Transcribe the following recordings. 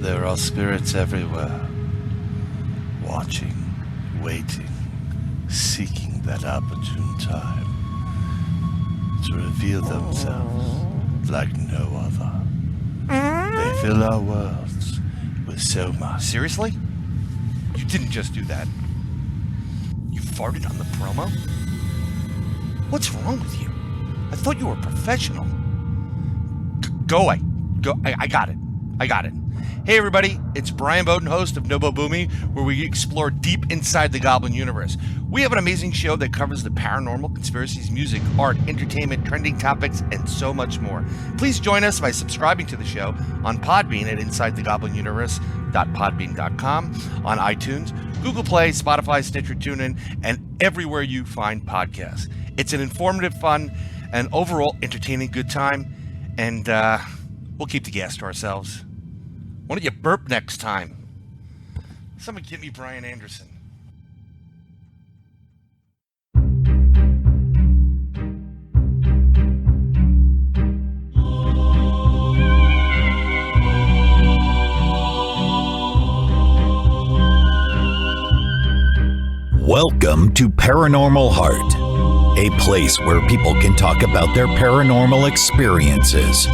There are spirits everywhere, watching, waiting, seeking that opportune time to reveal themselves like no other. They fill our worlds with so much. Seriously? You didn't just do that. You farted on the promo? What's wrong with you? I thought you were a professional. Go away. Go. I got it. Hey everybody, it's Brian Bowden, host of Nobo Boomy, where we explore deep inside the Goblin universe. We have an amazing show that covers the paranormal, conspiracies, music, art, entertainment, trending topics, and so much more. Please join us by subscribing to the show on Podbean at InsideTheGoblinUniverse.podbean.com, on iTunes, Google Play, Spotify, Stitcher, TuneIn, and everywhere you find podcasts. It's an informative, fun, and overall entertaining good time, and we'll keep the gas to ourselves. Why don't you burp next time? Someone get me Brian Anderson. Welcome to Paranormal Heart, a place where people can talk about their paranormal experiences.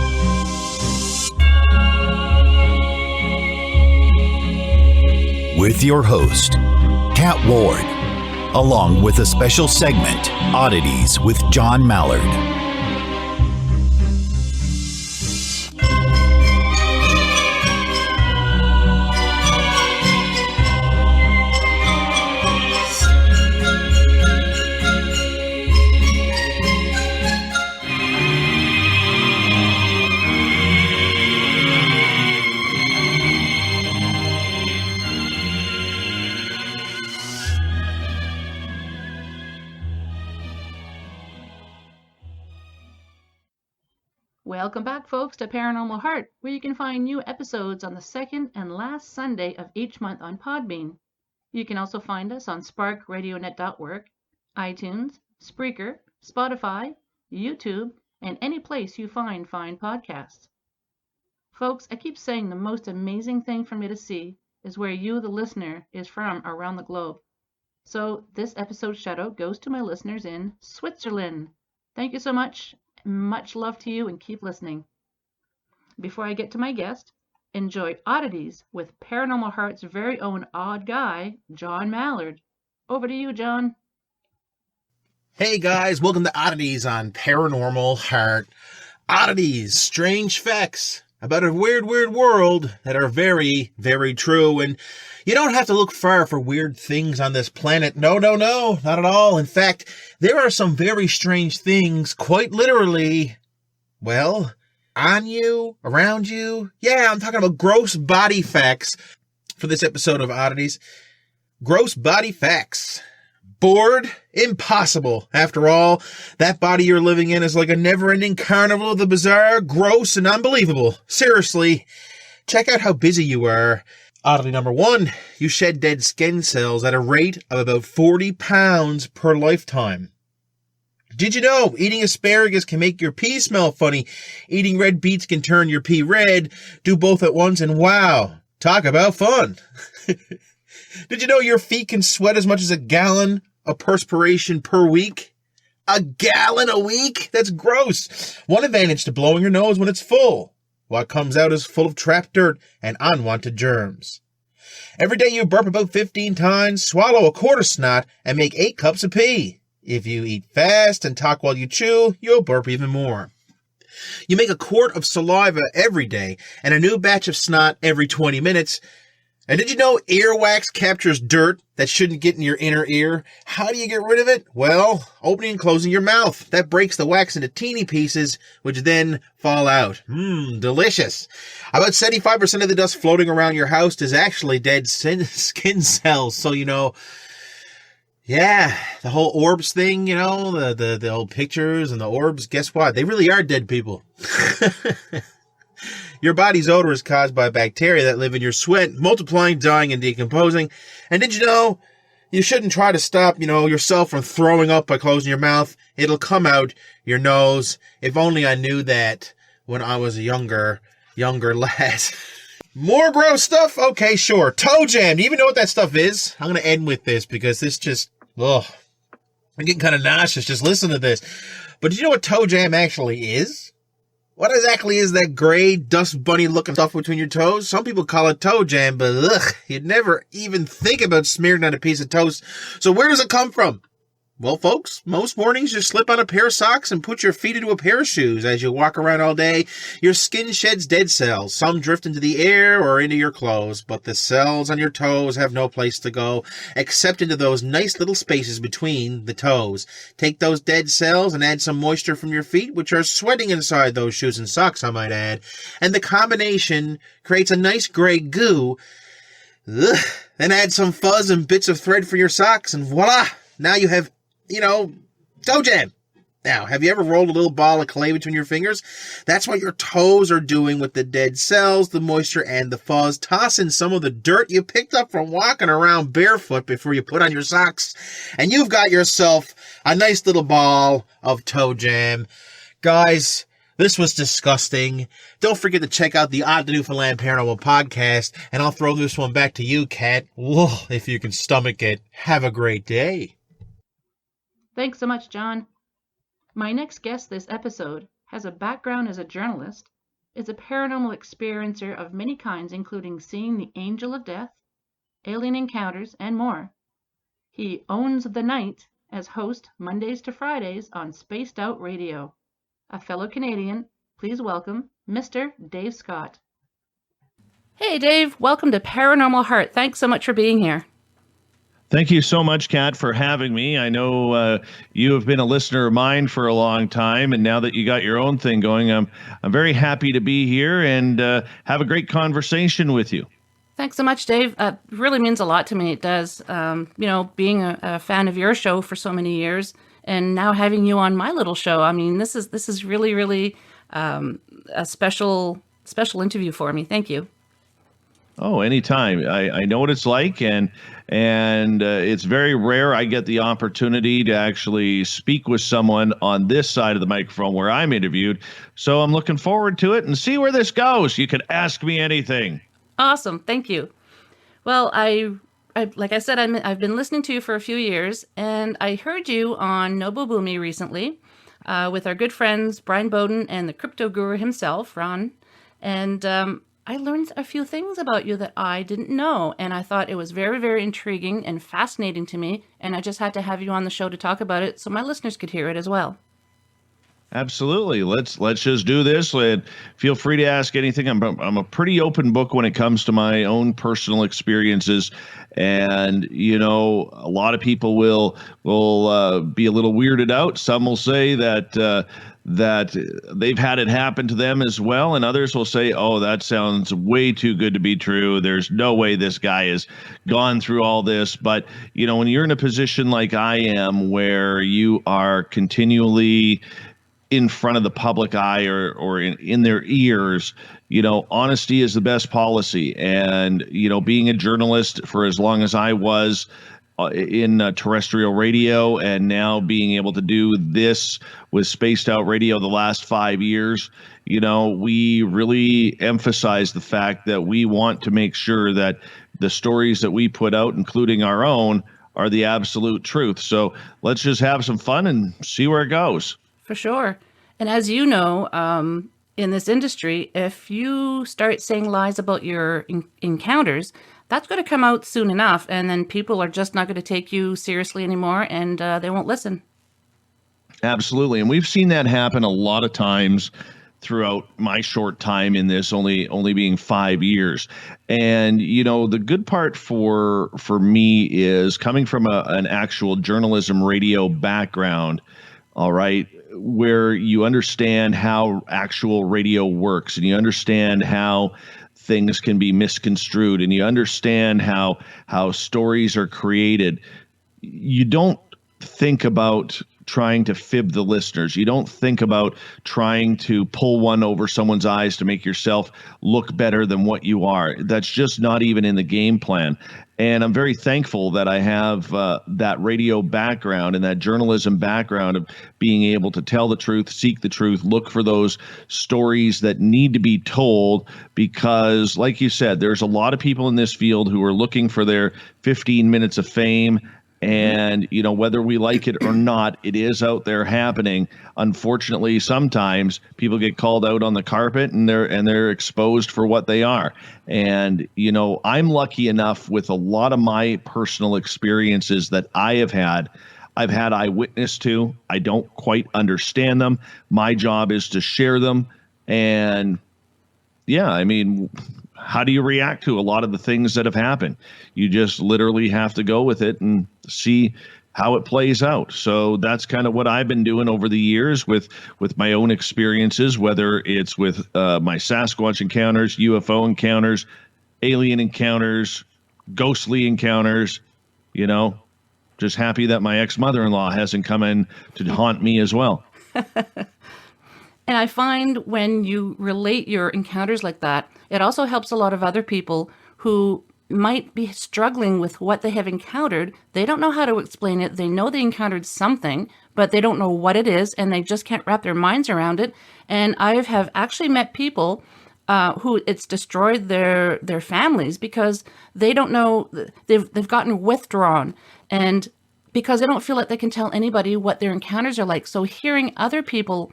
With your host, Kat Ward, along with a special segment, Oddities with John Mallard. Welcome back, folks, to Paranormal Heart, where you can find new episodes on the second and last Sunday of each month on Podbean. You can also find us on sparkradionet.org, iTunes, Spreaker, Spotify, YouTube, and any place you find fine podcasts. Folks, I keep saying the most amazing thing for me to see is where you, the listener, is from around the globe. So this episode's shout-out goes to my listeners in Switzerland. Thank you so much. Much love to you and keep listening. Before I get to my guest, enjoy Oddities with Paranormal Heart's very own odd guy, John Mallard. Over to you, John. Hey guys, welcome to Oddities on Paranormal Heart. Oddities, strange facts about a weird world that are very, very true. And you don't have to look far for weird things on this planet. No, not at all. In fact, there are some very strange things, quite literally, well, on you, around you. Yeah, I'm talking about gross body facts for this episode of Oddities. Gross body facts. Bored? Impossible. After all, that body you're living in is like a never-ending carnival of the bizarre, gross, and unbelievable. Seriously, check out how busy you are. Oddity number 1, you shed dead skin cells at a rate of about 40 pounds per lifetime. Did you know eating asparagus can make your pee smell funny? Eating red beets can turn your pee red. Do both at once and wow, talk about fun. Did you know your feet can sweat as much as a gallon of perspiration per week? A gallon a week? That's gross. One advantage to blowing your nose when it's full. What comes out is full of trapped dirt and unwanted germs. Every day you burp about 15 times, swallow a quart of snot, and make 8 cups of pee. If you eat fast and talk while you chew, you'll burp even more. You make a quart of saliva every day and a new batch of snot every 20 minutes. And did you know earwax captures dirt that shouldn't get in your inner ear? How do you get rid of it? Well, opening and closing your mouth. That breaks the wax into teeny pieces, which then fall out. Delicious. About 75% of the dust floating around your house is actually dead skin cells. So, yeah, the whole orbs thing, the old pictures and the orbs, guess what? They really are dead people. Your body's odor is caused by bacteria that live in your sweat, multiplying, dying, and decomposing. And did you know you shouldn't try to stop, yourself from throwing up by closing your mouth? It'll come out your nose. If only I knew that when I was a younger lad. More gross stuff? Okay, sure. Toe jam. Do you even know what that stuff is? I'm going to end with this because this just, I'm getting kind of nauseous just listening to this. But do you know what toe jam actually is? What exactly is that gray dust bunny looking stuff between your toes? Some people call it toe jam, but you'd never even think about smearing on a piece of toast. So where does it come from? Well, folks, most mornings you slip on a pair of socks and put your feet into a pair of shoes. As you walk around all day, your skin sheds dead cells. Some drift into the air or into your clothes, but the cells on your toes have no place to go except into those nice little spaces between the toes. Take those dead cells and add some moisture from your feet, which are sweating inside those shoes and socks, I might add, and the combination creates a nice gray goo. Then add some fuzz and bits of thread for your socks, and voila! Now you have toe jam. Now, have you ever rolled a little ball of clay between your fingers? That's what your toes are doing with the dead cells, the moisture, and the fuzz. Toss in some of the dirt you picked up from walking around barefoot before you put on your socks, and you've got yourself a nice little ball of toe jam. Guys, this was disgusting. Don't forget to check out the Odd to Newfoundland Paranormal podcast, and I'll throw this one back to you, Kat. Whoa, if you can stomach it. Have a great day. Thanks so much, John. My next guest this episode has a background as a journalist, is a paranormal experiencer of many kinds, including seeing the angel of death, alien encounters, and more. He owns the night as host Mondays to Fridays on Spaced Out Radio. A fellow Canadian, please welcome Mr. Dave Scott. Hey, Dave. Welcome to Paranormal Heart. Thanks so much for being here. Thank you so much, Kat, for having me. I know you have been a listener of mine for a long time, and now that you got your own thing going, I'm very happy to be here and have a great conversation with you. Thanks so much, Dave. It really means a lot to me. It does. Being a fan of your show for so many years, and now having you on my little show. I mean, this is really, really a special interview for me. Thank you. Oh, anytime. I know what it's like, and it's very rare I get the opportunity to actually speak with someone on this side of the microphone where I'm interviewed. So I'm looking forward to it and see where this goes. You can ask me anything. Awesome. Thank you. Well, I like I said, I've been listening to you for a few years, and I heard you on Nobu Boomy recently with our good friends Brian Bowden and the crypto guru himself, Ron, and I learned a few things about you that I didn't know, and I thought it was very, very intriguing and fascinating to me, and I just had to have you on the show to talk about it so my listeners could hear it as well. Absolutely. Let's just do this. And feel free to ask anything. I'm a pretty open book when it comes to my own personal experiences, and a lot of people will be a little weirded out. Some will say that they've had it happen to them as well, and others will say, oh, that sounds way too good to be true. There's no way this guy has gone through all this. But when you're in a position like I am, where you are continually in front of the public eye or in their ears, honesty is the best policy. And being a journalist for as long as I was in terrestrial radio, and now being able to do this with Spaced Out Radio the last 5 years, we really emphasize the fact that we want to make sure that the stories that we put out, including our own, are the absolute truth. So let's just have some fun and see where it goes. For sure. And as you know, in this industry, if you start saying lies about your encounters, that's going to come out soon enough, and then people are just not going to take you seriously anymore, and they won't listen. Absolutely. And we've seen that happen a lot of times throughout my short time in this, only being 5 years. And, the good part for me is coming from an actual journalism radio background, all right, where you understand how actual radio works, and you understand how things can be misconstrued, and you understand how stories are created. You don't think about trying to fib the listeners. You don't think about trying to pull one over someone's eyes to make yourself look better than what you are. That's just not even in the game plan. And I'm very thankful that I have that radio background and that journalism background of being able to tell the truth, seek the truth, look for those stories that need to be told, because like you said, there's a lot of people in this field who are looking for their 15 minutes of fame. And, you know, whether we like it or not, it is out there happening. Unfortunately, sometimes people get called out on the carpet and they're exposed for what they are. And, you know, I'm lucky enough with a lot of my personal experiences that I've had eyewitness to. I don't quite understand them. My job is to share them. And yeah, I mean, how do you react to a lot of the things that have happened? You just literally have to go with it and see how it plays out. So that's kind of what I've been doing over the years with my own experiences, whether it's with my Sasquatch encounters, UFO encounters, alien encounters, ghostly encounters. You know, just happy that my ex-mother-in-law hasn't come in to haunt me as well. And I find when you relate your encounters like that, it also helps a lot of other people who might be struggling with what they have encountered. They don't know how to explain it. They know they encountered something, but they don't know what it is, and they just can't wrap their minds around it. And I have actually met people who it's destroyed their families because they don't know, they've gotten withdrawn, and because they don't feel like they can tell anybody what their encounters are like. So hearing other people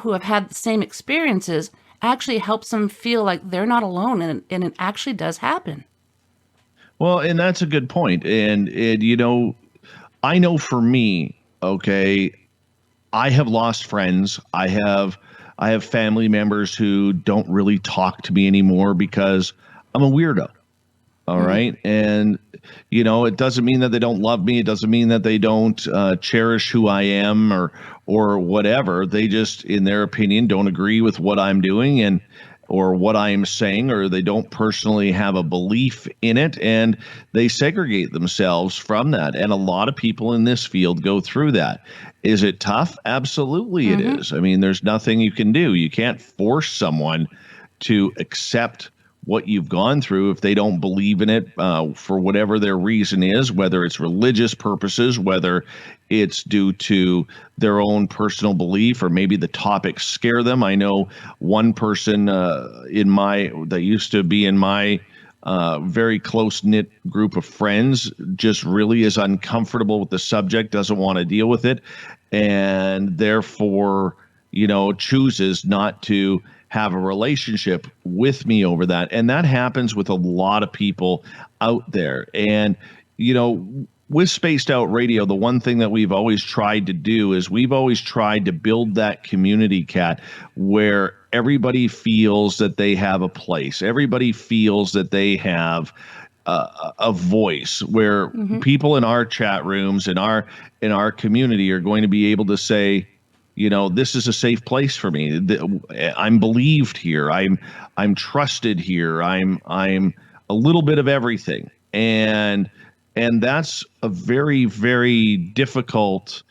who have had the same experiences actually helps them feel like they're not alone, and it actually does happen. Well, and that's a good point. And you know, I know for me, okay, I have lost friends. I have family members who don't really talk to me anymore because I'm a weirdo. All right. And, you know, it doesn't mean that they don't love me. It doesn't mean that they don't cherish who I am or whatever. They just, in their opinion, don't agree with what I'm doing or what I'm saying, or they don't personally have a belief in it, and they segregate themselves from that. And a lot of people in this field go through that. Is it tough? Absolutely it is. I mean, there's nothing you can do. You can't force someone to accept what you've gone through if they don't believe in it for whatever their reason is, whether it's religious purposes, whether it's due to their own personal belief, or maybe the topics scare them. I know one person that used to be in my very close-knit group of friends just really is uncomfortable with the subject, doesn't want to deal with it, and therefore, you know, chooses not to have a relationship with me over that. And that happens with a lot of people out there. And, you know, with Spaced Out Radio, the one thing that we've always tried to do is we've always tried to build that community, Kat, where everybody feels that they have a place. Everybody feels that they have a voice, where people in our chat rooms, in our community, are going to be able to say, you know, this is a safe place for me. I'm believed here. I'm trusted here. I'm a little bit of everything. And that's a very, very difficult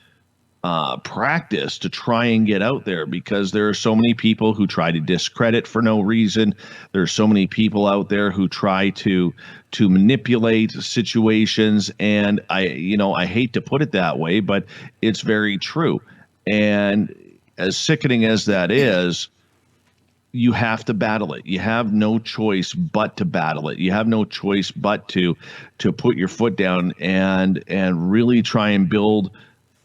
practice to try and get out there, because there are so many people who try to discredit for no reason. There's so many people out there who try to manipulate situations. And I hate to put it that way, but it's very true. And as sickening as that is, you have to battle it. You have no choice but to battle it. You have no choice but to put your foot down and really try and build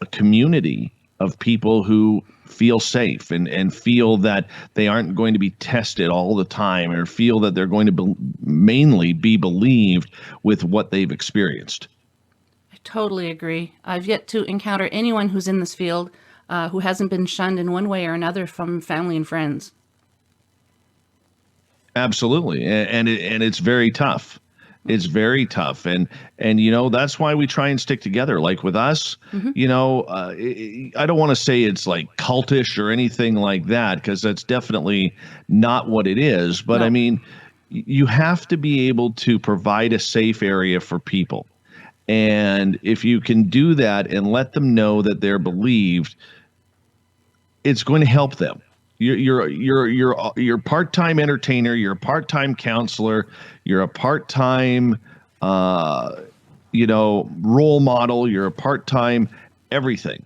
a community of people who feel safe and feel that they aren't going to be tested all the time, or feel that they're going to mainly be believed with what they've experienced. I totally agree. I've yet to encounter anyone who's in this field who hasn't been shunned in one way or another from family and friends. Absolutely. And it's very tough. It's very tough. And you know, that's why we try and stick together. Like with us, you know, I don't want to say it's like cultish or anything like that, because that's definitely not what it is. But no. I mean, you have to be able to provide a safe area for people. And if you can do that and let them know that they're believed, it's going to help them. You're part-time entertainer, you're a part-time counselor, you're a part-time role model, you're a part-time everything.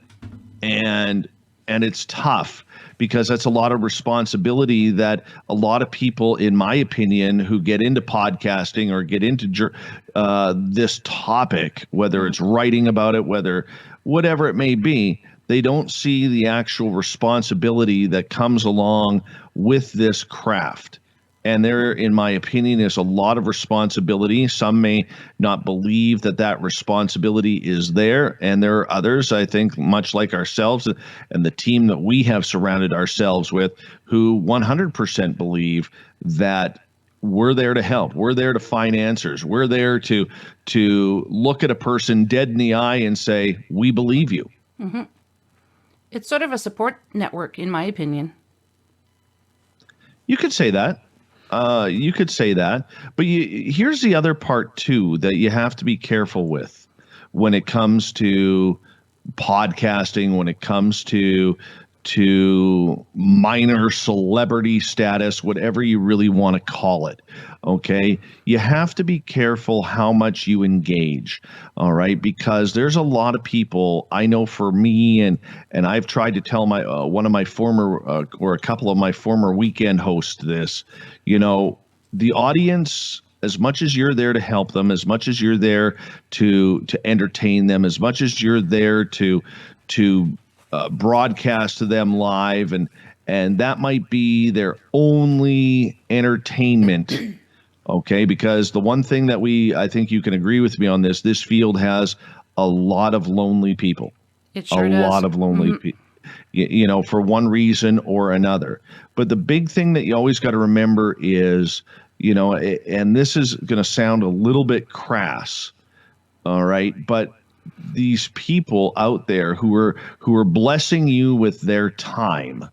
And it's tough because that's a lot of responsibility that a lot of people, in my opinion, who get into podcasting or get into this topic, whether it's writing about it, whatever it may be, they don't see the actual responsibility that comes along with this craft. And there, in my opinion, is a lot of responsibility. Some may not believe that responsibility is there. And there are others, I think, much like ourselves and the team that we have surrounded ourselves with, who 100% believe that we're there to help. We're there to find answers. We're there to look at a person dead in the eye and say, we believe you. Mm-hmm. It's sort of a support network, in my opinion. You could say that. But here's the other part too that you have to be careful with when it comes to podcasting, when it comes to minor celebrity status, whatever you really want to call it. Okay, you have to be careful how much you engage. All right, because there's a lot of people. I know for me, and I've tried to tell my one of my former or a couple of my former weekend hosts this. The audience, as much as you're there to help them, as much as you're there to entertain them, as much as you're there to broadcast to them live, and that might be their only entertainment. Okay, because the one thing that I think you can agree with me on this field has a lot of lonely people. It sure does. A lot of lonely people, for one reason or another. But the big thing that you always got to remember is, and this is going to sound a little bit crass, all right, but these people out there who are blessing you with their time,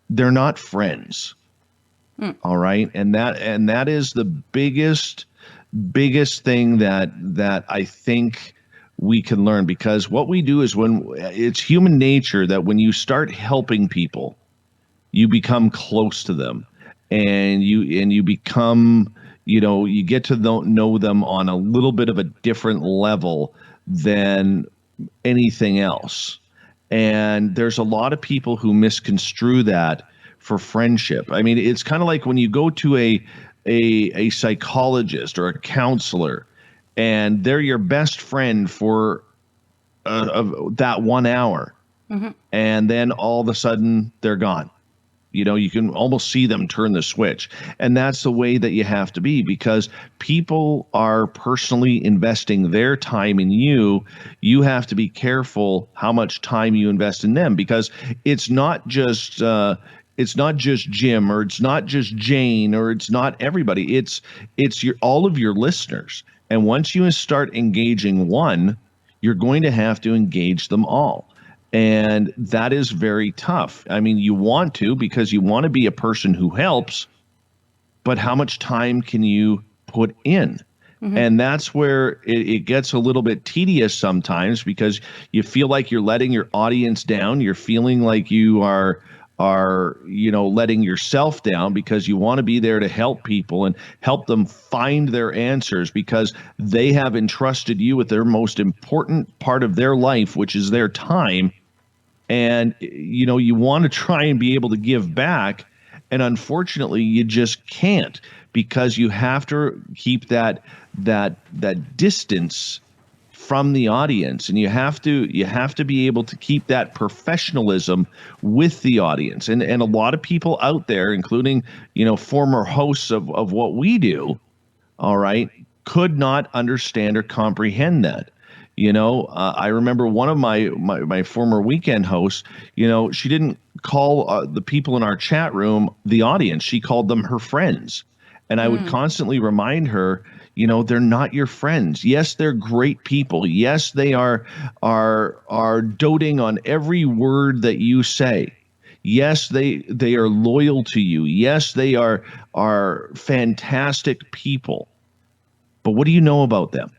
they're not friends. All right. And that is the biggest thing that I think we can learn, because what we do is, when it's human nature that when you start helping people, you become close to them, and you become, you get to know them on a little bit of a different level than anything else. And there's a lot of people who misconstrue that for friendship. I mean, it's kind of like when you go to a psychologist or a counselor, and they're your best friend for that 1 hour, and then all of a sudden they're gone. You can almost see them turn the switch. And that's the way that you have to be, because people are personally investing their time in you. You have to be careful how much time you invest in them, because it's not just Jim, or it's not just Jane, or it's not everybody. It's all of your listeners. And once you start engaging one, you're going to have to engage them all. And that is very tough. I mean, you want to, because you want to be a person who helps, but how much time can you put in? And that's where it gets a little bit tedious sometimes, because you feel like you're letting your audience down. You're feeling like you are letting yourself down, because you want to be there to help people and help them find their answers, because they have entrusted you with their most important part of their life, which is their time. And, you want to try and be able to give back. And unfortunately, you just can't, because you have to keep that distance from the audience, and you have to be able to keep that professionalism with the audience. And a lot of people out there, including former hosts of what we do, all right, could not understand or comprehend that. I remember one of my former weekend hosts, she didn't call the people in our chat room the audience. She called them her friends. And I would constantly remind her, they're not your friends. Yes, they're great people. Yes, they are doting on every word that you say. Yes, they are loyal to you. Yes, they are fantastic people. But what do you know about them?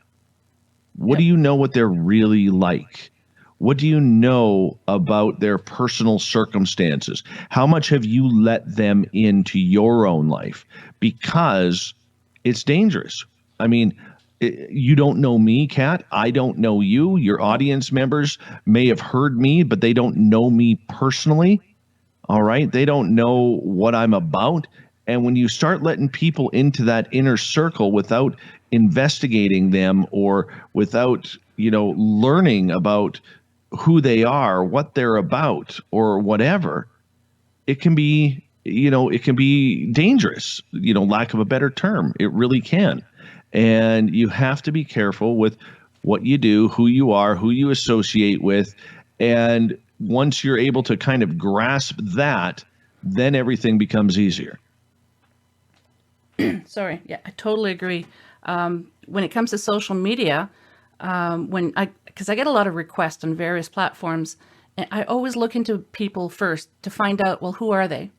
What do you know what they're really like? What do you know about their personal circumstances? How much have you let them into your own life? Because it's dangerous. I mean, you don't know me, Kat. I don't know you. Your audience members may have heard me, but they don't know me personally. All right. They don't know what I'm about. And when you start letting people into that inner circle without investigating them or without, learning about who they are, what they're about, or whatever, it can be, it can be dangerous, lack of a better term. It really can. And you have to be careful with what you do, who you are, who you associate with. And once you're able to kind of grasp that, then everything becomes easier. Sorry. Yeah, I totally agree. When it comes to social media, because I get a lot of requests on various platforms, and I always look into people first to find out, well, who are they?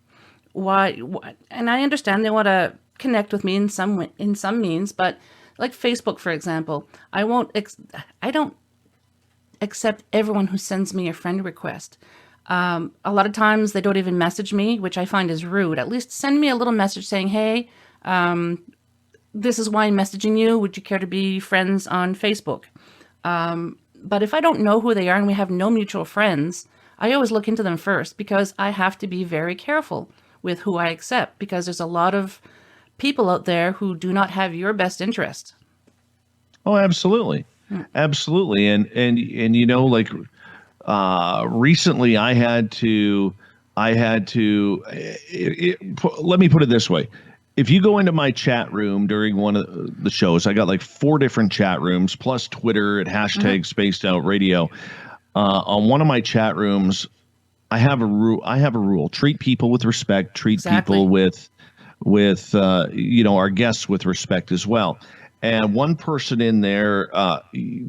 Why? And I understand they want to connect with me in some means, but like Facebook, for example, I don't accept everyone who sends me a friend request. A lot of times they don't even message me, which I find is rude. At least send me a little message saying, hey, this is why I'm messaging you. Would you care to be friends on Facebook? But if I don't know who they are and we have no mutual friends, I always look into them first, because I have to be very careful with who I accept, because there's a lot of people out there who do not have your best interest. Oh, absolutely. Absolutely. And recently I had to, let me put it this way. If you go into my chat room during one of the shows, I got like 4 different chat rooms plus Twitter at hashtag Spaced Out Radio. On one of my chat rooms, I have a rule: treat people with respect, treat people with our guests with respect as well. And one person in there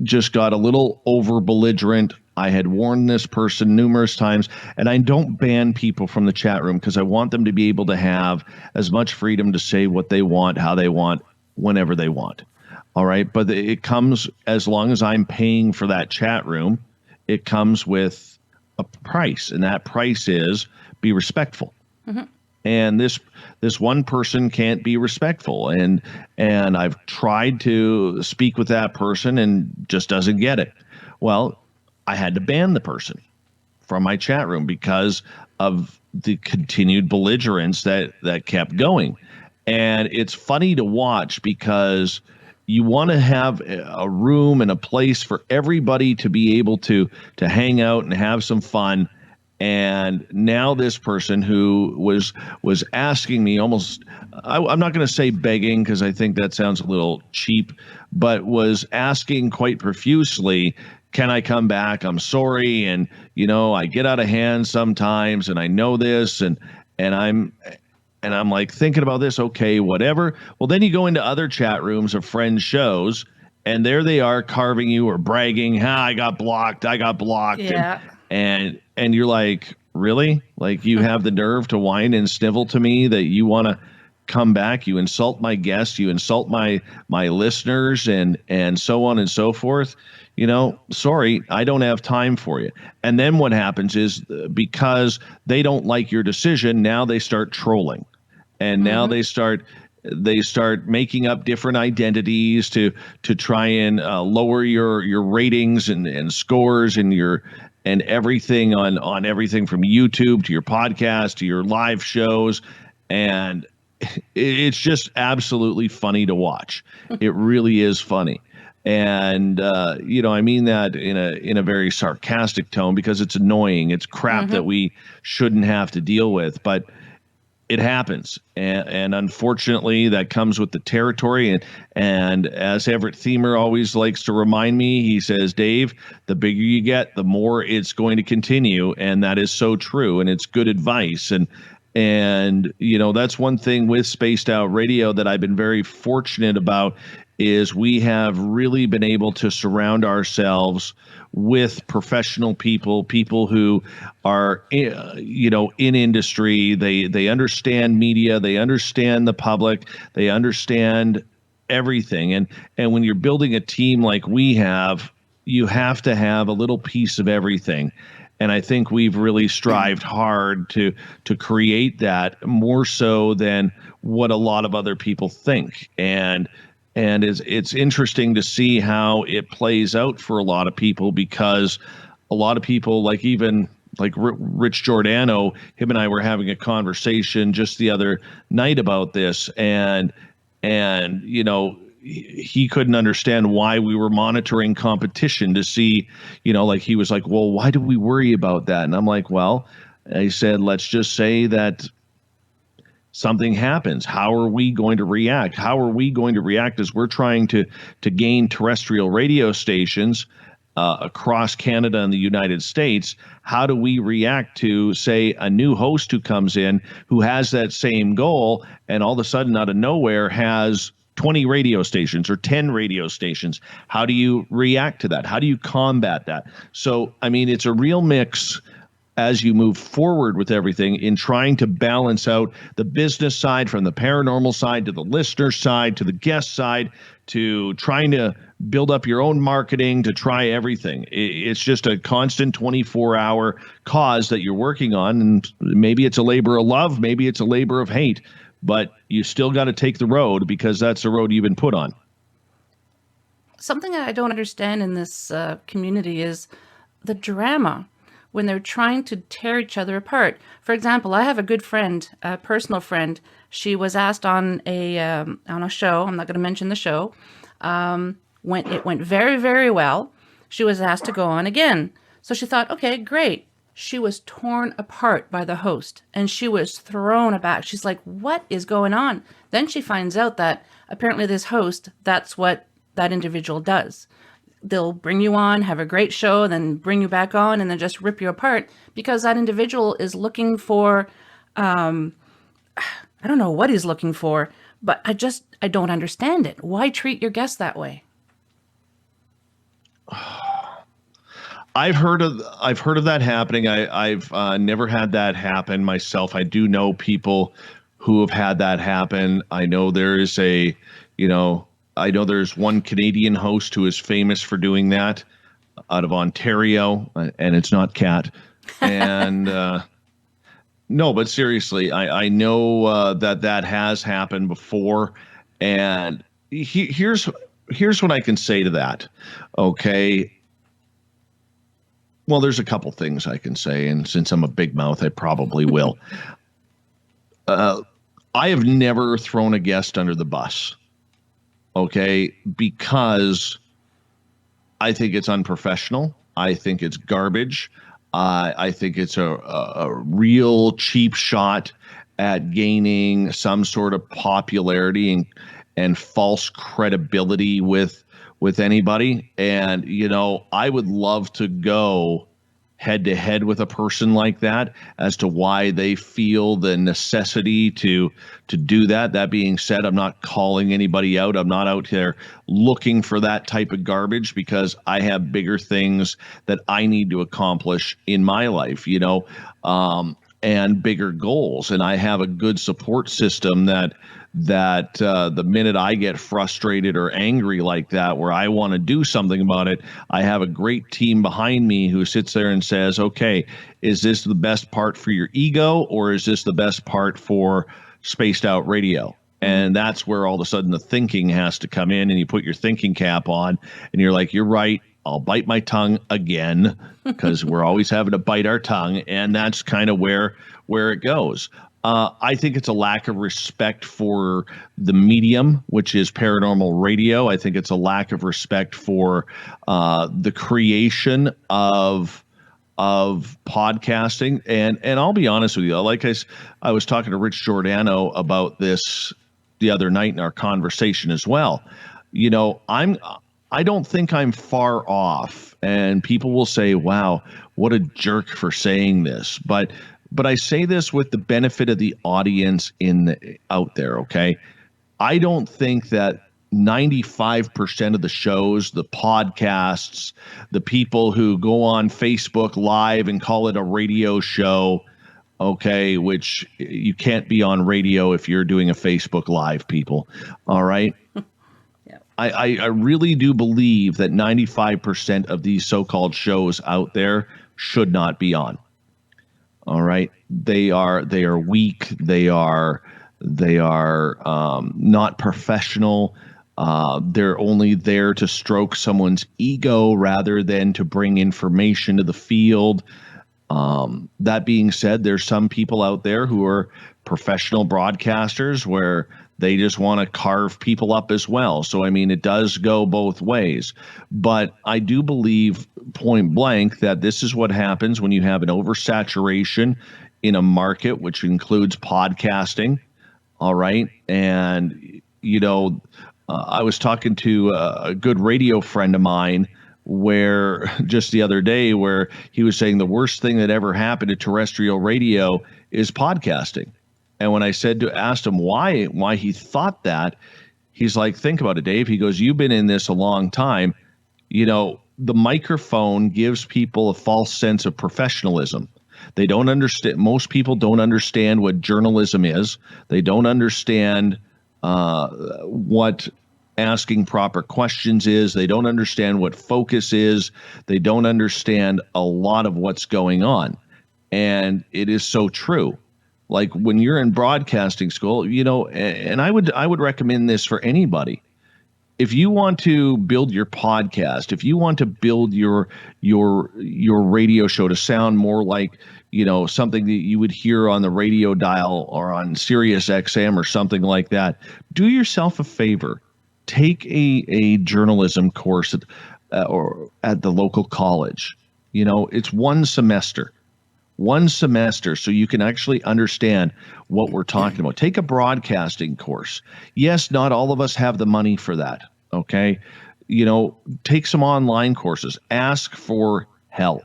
just got a little over belligerent. I had warned this person numerous times, and I don't ban people from the chat room because I want them to be able to have as much freedom to say what they want, how they want, whenever they want. All right. But it comes, as long as I'm paying for that chat room, it comes with a price, and that price is be respectful. Mm-hmm. And this one person can't be respectful, and I've tried to speak with that person and just doesn't get it. Well, I had to ban the person from my chat room because of the continued belligerence that kept going. And it's funny to watch because you want to have a room and a place for everybody to be able to hang out and have some fun. And now this person who was asking me almost, I'm not going to say begging because I think that sounds a little cheap, but was asking quite profusely, can I come back? I'm sorry. And, I get out of hand sometimes, and I know this, and I'm like thinking about this. Okay, whatever. Well, then you go into other chat rooms of friends' shows, and there they are carving you or bragging, I got blocked. Yeah. And you're like, really? Like, you have the nerve to whine and snivel to me that you want to come back? You insult my guests, you insult my listeners, and so on and so forth. Sorry, I don't have time for you. And then what happens is, because they don't like your decision, now they start trolling, and now they start making up different identities to try and lower your ratings and scores and everything on everything from YouTube to your podcast to your live shows. And it's just absolutely funny to watch. It really is funny. And, I mean that in a very sarcastic tone, because it's annoying. It's crap that we shouldn't have to deal with, but it happens. And unfortunately, that comes with the territory. And as Everett Themer always likes to remind me, he says, Dave, the bigger you get, the more it's going to continue. And that is so true. And it's good advice. And that's one thing with Spaced Out Radio that I've been very fortunate about, is we have really been able to surround ourselves with professional people who are, in industry. They understand media, they understand the public, they understand everything. And when you're building a team like we have, you have to have a little piece of everything. And I think we've really strived hard to create that, more so than what a lot of other people think. And it's interesting to see how it plays out for a lot of people, because a lot of people, like even like Rich Giordano, him and I were having a conversation just the other night about this, and you know, he couldn't understand why we were monitoring competition to see, you know, like he was like, well, why do we worry about that? And I'm like, well, I said, let's just say that something happens. How are we going to react? How are we going to react as we're trying to gain terrestrial radio stations across Canada and the United States? How do we react to, say, a new host who comes in who has that same goal, and all of a sudden out of nowhere has 20 radio stations or 10 radio stations? How do you react to that? How do you combat that? So, I mean, it's a real mix as you move forward with everything in trying to balance out the business side from the paranormal side to the listener side to the guest side to trying to build up your own marketing, to try everything. It's just a constant 24-hour cause that you're working on. And maybe it's a labor of love, maybe it's a labor of hate, but you still got to take the road because that's the road you've been put on. Something I don't understand in this community is the drama when they're trying to tear each other apart. For example, I have a good friend, a personal friend. She was asked on a show. I'm not going to mention the show. It went very, very well. She was asked to go on again. So she thought, okay, great. She was torn apart by the host and she was thrown aback. She's like, what is going on? Then she finds out that apparently this host, that's what that individual does. They'll bring you on, have a great show, then bring you back on, and then just rip you apart because that individual is looking for, I don't know what he's looking for, but I don't understand it. Why treat your guests that way? I've heard of that happening. I've never had that happen myself. I do know people who have had that happen. I know there's one Canadian host who is famous for doing that out of Ontario, and it's not Kat. And no, but seriously, I know that has happened before. And here's what I can say to that. Okay. Well, there's a couple things I can say, and since I'm a big mouth, I probably will. I have never thrown a guest under the bus. Okay, because I think it's unprofessional. I think it's garbage. I think it's a real cheap shot at gaining some sort of popularity and false credibility with anybody. And, you know, I would love to go head to head with a person like that as to why they feel the necessity to do that. That being said, I'm not calling anybody out. I'm not out there looking for that type of garbage because I have bigger things that I need to accomplish in my life, you know, and bigger goals. And I have a good support system that the minute I get frustrated or angry like that, where I want to do something about it, I have a great team behind me who sits there and says, okay, is this the best part for your ego, or is this the best part for spaced out radio? And that's where all of a sudden the thinking has to come in, and you put your thinking cap on and you're like, you're right. I'll bite my tongue again, because we're always having to bite our tongue. And that's kind of where it goes. I think it's a lack of respect for the medium, which is paranormal radio. I think it's a lack of respect for the creation of podcasting. And I'll be honest with you, like I was talking to Rich Giordano about this the other night in our conversation as well. You know, I don't think I'm far off, and people will say, wow, what a jerk for saying this. But I say this with the benefit of the audience out there, okay? I don't think that 95% of the shows, the podcasts, the people who go on Facebook Live and call it a radio show, okay, which you can't be on radio if you're doing a Facebook Live, people, all right? I really do believe that 95% of these so-called shows out there should not be on. All right, they are weak. They are not professional. They're only there to stroke someone's ego rather than to bring information to the field. That being said, there's some people out there who are professional broadcasters where they just want to carve people up as well. So, I mean, it does go both ways. But I do believe point blank that this is what happens when you have an oversaturation in a market, which includes podcasting. All right. And, you know, I was talking to a good radio friend of mine where just the other day where he was saying the worst thing that ever happened to terrestrial radio is podcasting. And when I asked him why he thought that, he's like, think about it, Dave. He goes, you've been in this a long time. You know, the microphone gives people a false sense of professionalism. They don't understand. Most people don't understand what journalism is. They don't understand what asking proper questions is. They don't understand what focus is. They don't understand a lot of what's going on. And it is so true. Like when you're in broadcasting school, you know, and I would recommend this for anybody. If you want to build your podcast, if you want to build your radio show to sound more like, you know, something that you would hear on the radio dial or on Sirius XM or something like that, do yourself a favor. Take a journalism course or at the local college. You know, it's one semester so you can actually understand what we're talking about. Take a broadcasting course. Yes, not all of us have the money for that. Okay. You know, take some online courses, ask for help.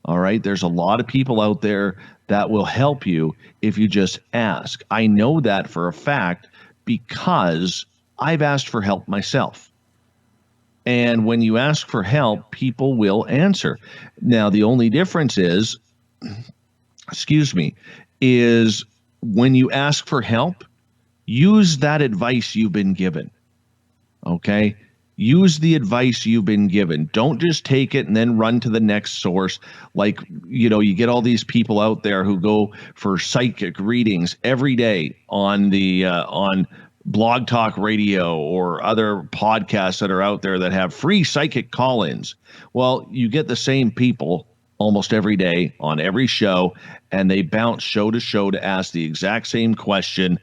All right. There's a lot of people out there that will help you if you just ask. I know that for a fact because I've asked for help myself. And when you ask for help, people will answer. Now, the only difference is when you ask for help, use that advice you've been given. Okay? Use the advice you've been given. Don't just take it and then run to the next source. Like, you know, you get all these people out there who go for psychic readings every day on Blog Talk Radio or other podcasts that are out there that have free psychic call-ins. Well, you get the same people almost every day on every show, and they bounce show to show to ask the exact same question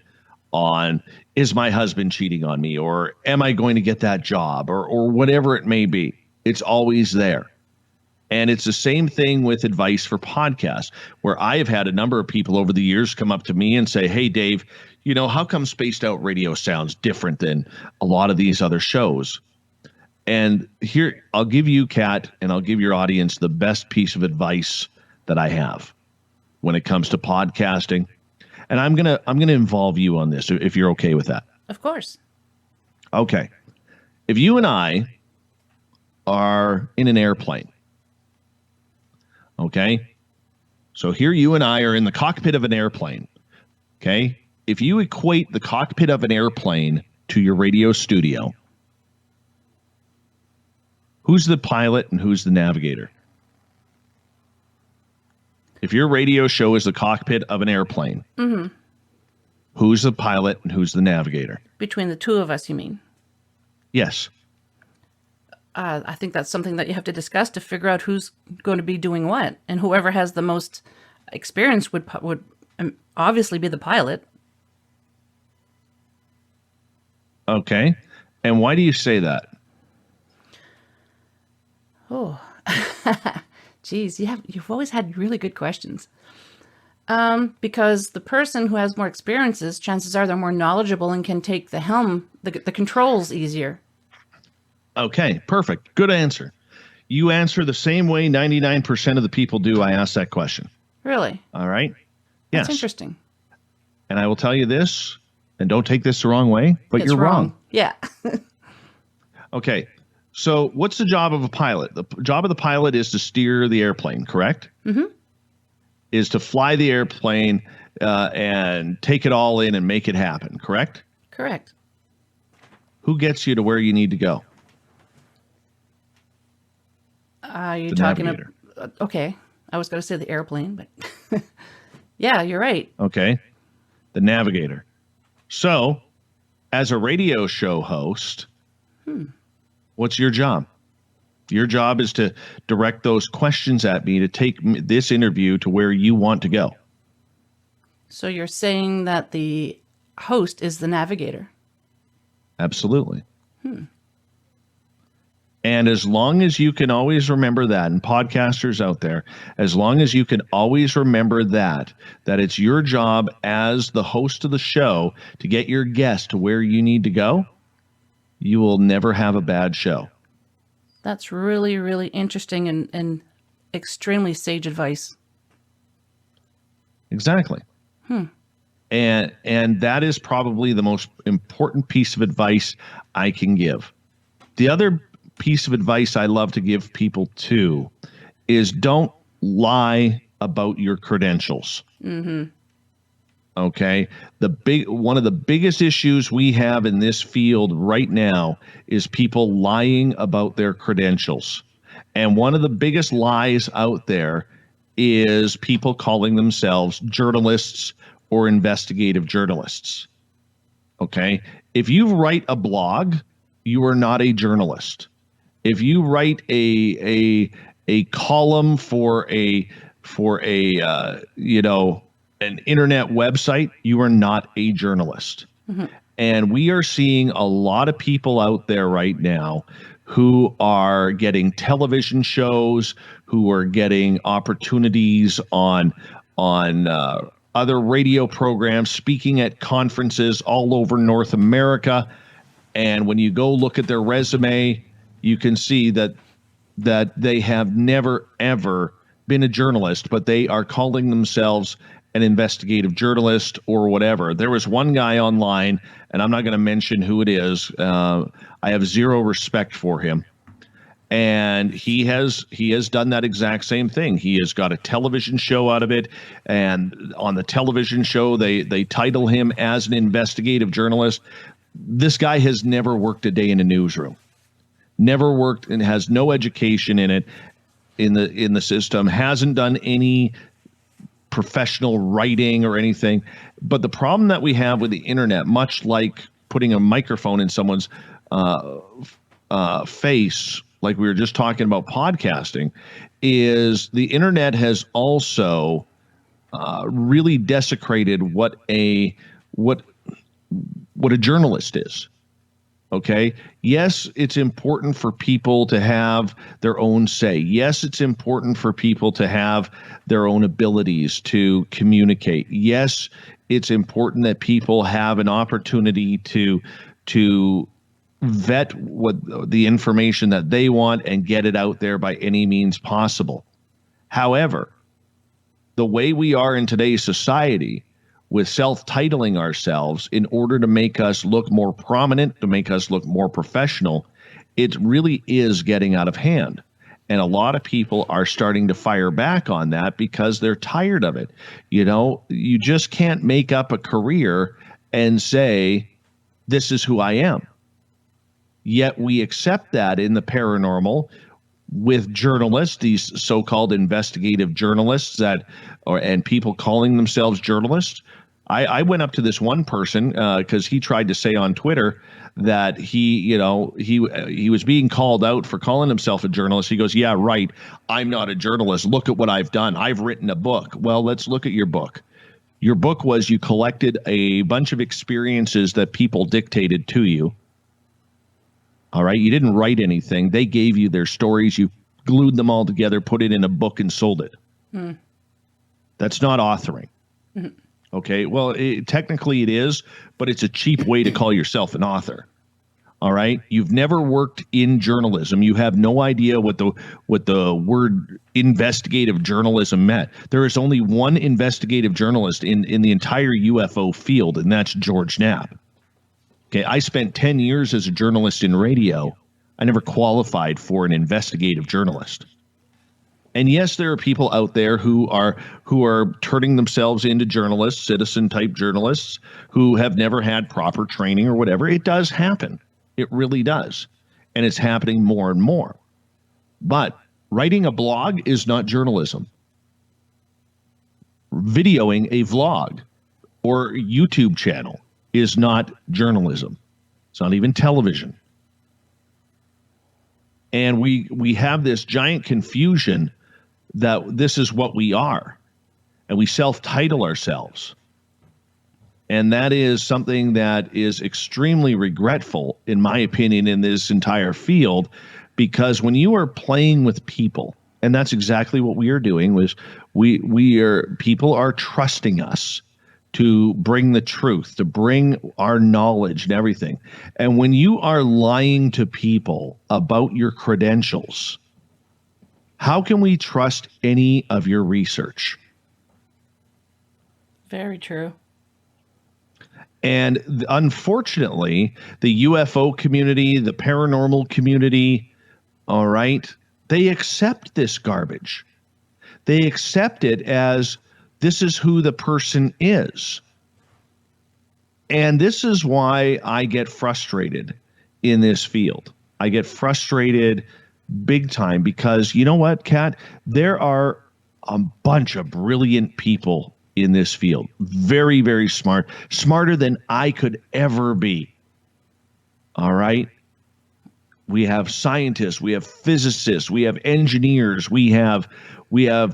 on, is my husband cheating on me, or am I going to get that job, or whatever it may be. It's always there. And it's the same thing with advice for podcasts, where I've had a number of people over the years come up to me and say, hey, Dave, you know, how come Spaced Out Radio sounds different than a lot of these other shows? And here, I'll give you, Kat, and I'll give your audience the best piece of advice that I have when it comes to podcasting. And I'm gonna involve you on this if you're okay with that. Of course. Okay. If you and I are in an airplane, okay? So here you and I are in the cockpit of an airplane, okay? If you equate the cockpit of an airplane to your radio studio, who's the pilot and who's the navigator? If your radio show is the cockpit of an airplane, who's the pilot and who's the navigator? Between the two of us, you mean? Yes. I think that's something that you have to discuss to figure out who's going to be doing what. And whoever has the most experience would obviously be the pilot. Okay. And why do you say that? Oh, geez, you've always had really good questions. Because the person who has more experiences, chances are they're more knowledgeable and can take the helm, the controls easier. Okay, perfect. Good answer. You answer the same way 99% of the people do I ask that question. Really? All right. Yes. That's interesting. And I will tell you this, and don't take this the wrong way, but you're wrong. Yeah. Okay. So what's the job of a pilot? The job of the pilot is to steer the airplane, correct? Mm-hmm. Is to fly the airplane and take it all in and make it happen, correct? Correct. who gets you to where you need to go? You're The talking navigator. okay. I was going to say the airplane, but yeah, you're right. Okay. The navigator. So, as a radio show host, what's your job? Your job is to direct those questions at me to take this interview to where you want to go. So you're saying that the host is the navigator? Absolutely. And as long as you can always remember that, and podcasters out there, as long as you can always remember that it's your job as the host of the show to get your guest to where you need to go, you will never have a bad show. That's really, really interesting and extremely sage advice. Exactly. And that is probably the most important piece of advice I can give. The other piece of advice I love to give people too is don't lie about your credentials. Okay. One of the biggest issues we have in this field right now is people lying about their credentials. And one of the biggest lies out there is people calling themselves journalists or investigative journalists. Okay. If you write a blog, you are not a journalist. If you write a column for an internet website, you are not a journalist. And we are seeing a lot of people out there right now who are getting television shows, who are getting opportunities on other radio programs, speaking at conferences all over North America. And when you go look at their resume, you can see that they have never, ever been a journalist, but they are calling themselves an investigative journalist or whatever. There was one guy online, and I'm not going to mention who it is. I have zero respect for him. And he has done that exact same thing. He has got a television show out of it, and on the television show, they title him as an investigative journalist. This guy has never worked a day in a newsroom. Never worked and has no education in it, in the system, hasn't done any professional writing or anything. But the problem that we have with the internet, much like putting a microphone in someone's face, like we were just talking about podcasting, is the internet has also really desecrated what a journalist is. Okay. Yes, it's important for people to have their own say. Yes, it's important for people to have their own abilities to communicate. Yes, it's important that people have an opportunity to vet what the information that they want and get it out there by any means possible. However, the way we are in today's society, with self-titling ourselves in order to make us look more prominent, to make us look more professional, it really is getting out of hand. And a lot of people are starting to fire back on that because they're tired of it. You know, you just can't make up a career and say, this is who I am. Yet we accept that in the paranormal with journalists, these so-called investigative journalists and people calling themselves journalists. I went up to this one person because he tried to say on Twitter that he was being called out for calling himself a journalist. He goes, yeah, right. I'm not a journalist. Look at what I've done. I've written a book. Well, let's look at your book. Your book was you collected a bunch of experiences that people dictated to you. All right. You didn't write anything. They gave you their stories. You glued them all together, put it in a book and sold it. That's not authoring. Okay. Well, technically it is, but it's a cheap way to call yourself an author. All right. You've never worked in journalism. You have no idea what the word investigative journalism meant. There is only one investigative journalist in the entire UFO field, and that's George Knapp. Okay. I spent 10 years as a journalist in radio. I never qualified for an investigative journalist. And yes, there are people out there who are turning themselves into journalists, citizen type journalists, who have never had proper training or whatever. It does happen. It really does. And it's happening more and more. But writing a blog is not journalism. Videoing a vlog or YouTube channel is not journalism. It's not even television. And we have this giant confusion that this is what we are. And we self-title ourselves. And that is something that is extremely regretful, in my opinion, in this entire field, because when you are playing with people, and that's exactly what we are doing, was people are trusting us to bring the truth, to bring our knowledge and everything. And when you are lying to people about your credentials, how can we trust any of your research? Very true. And unfortunately, the UFO community, the paranormal community, all right, they accept this garbage. They accept it as this is who the person is. And this is why I get frustrated in this field. I get frustrated big time because, you know what, Kat? There are a bunch of brilliant people in this field. Very, very smart. Smarter than I could ever be. All right? We have scientists, we have physicists, we have engineers, we have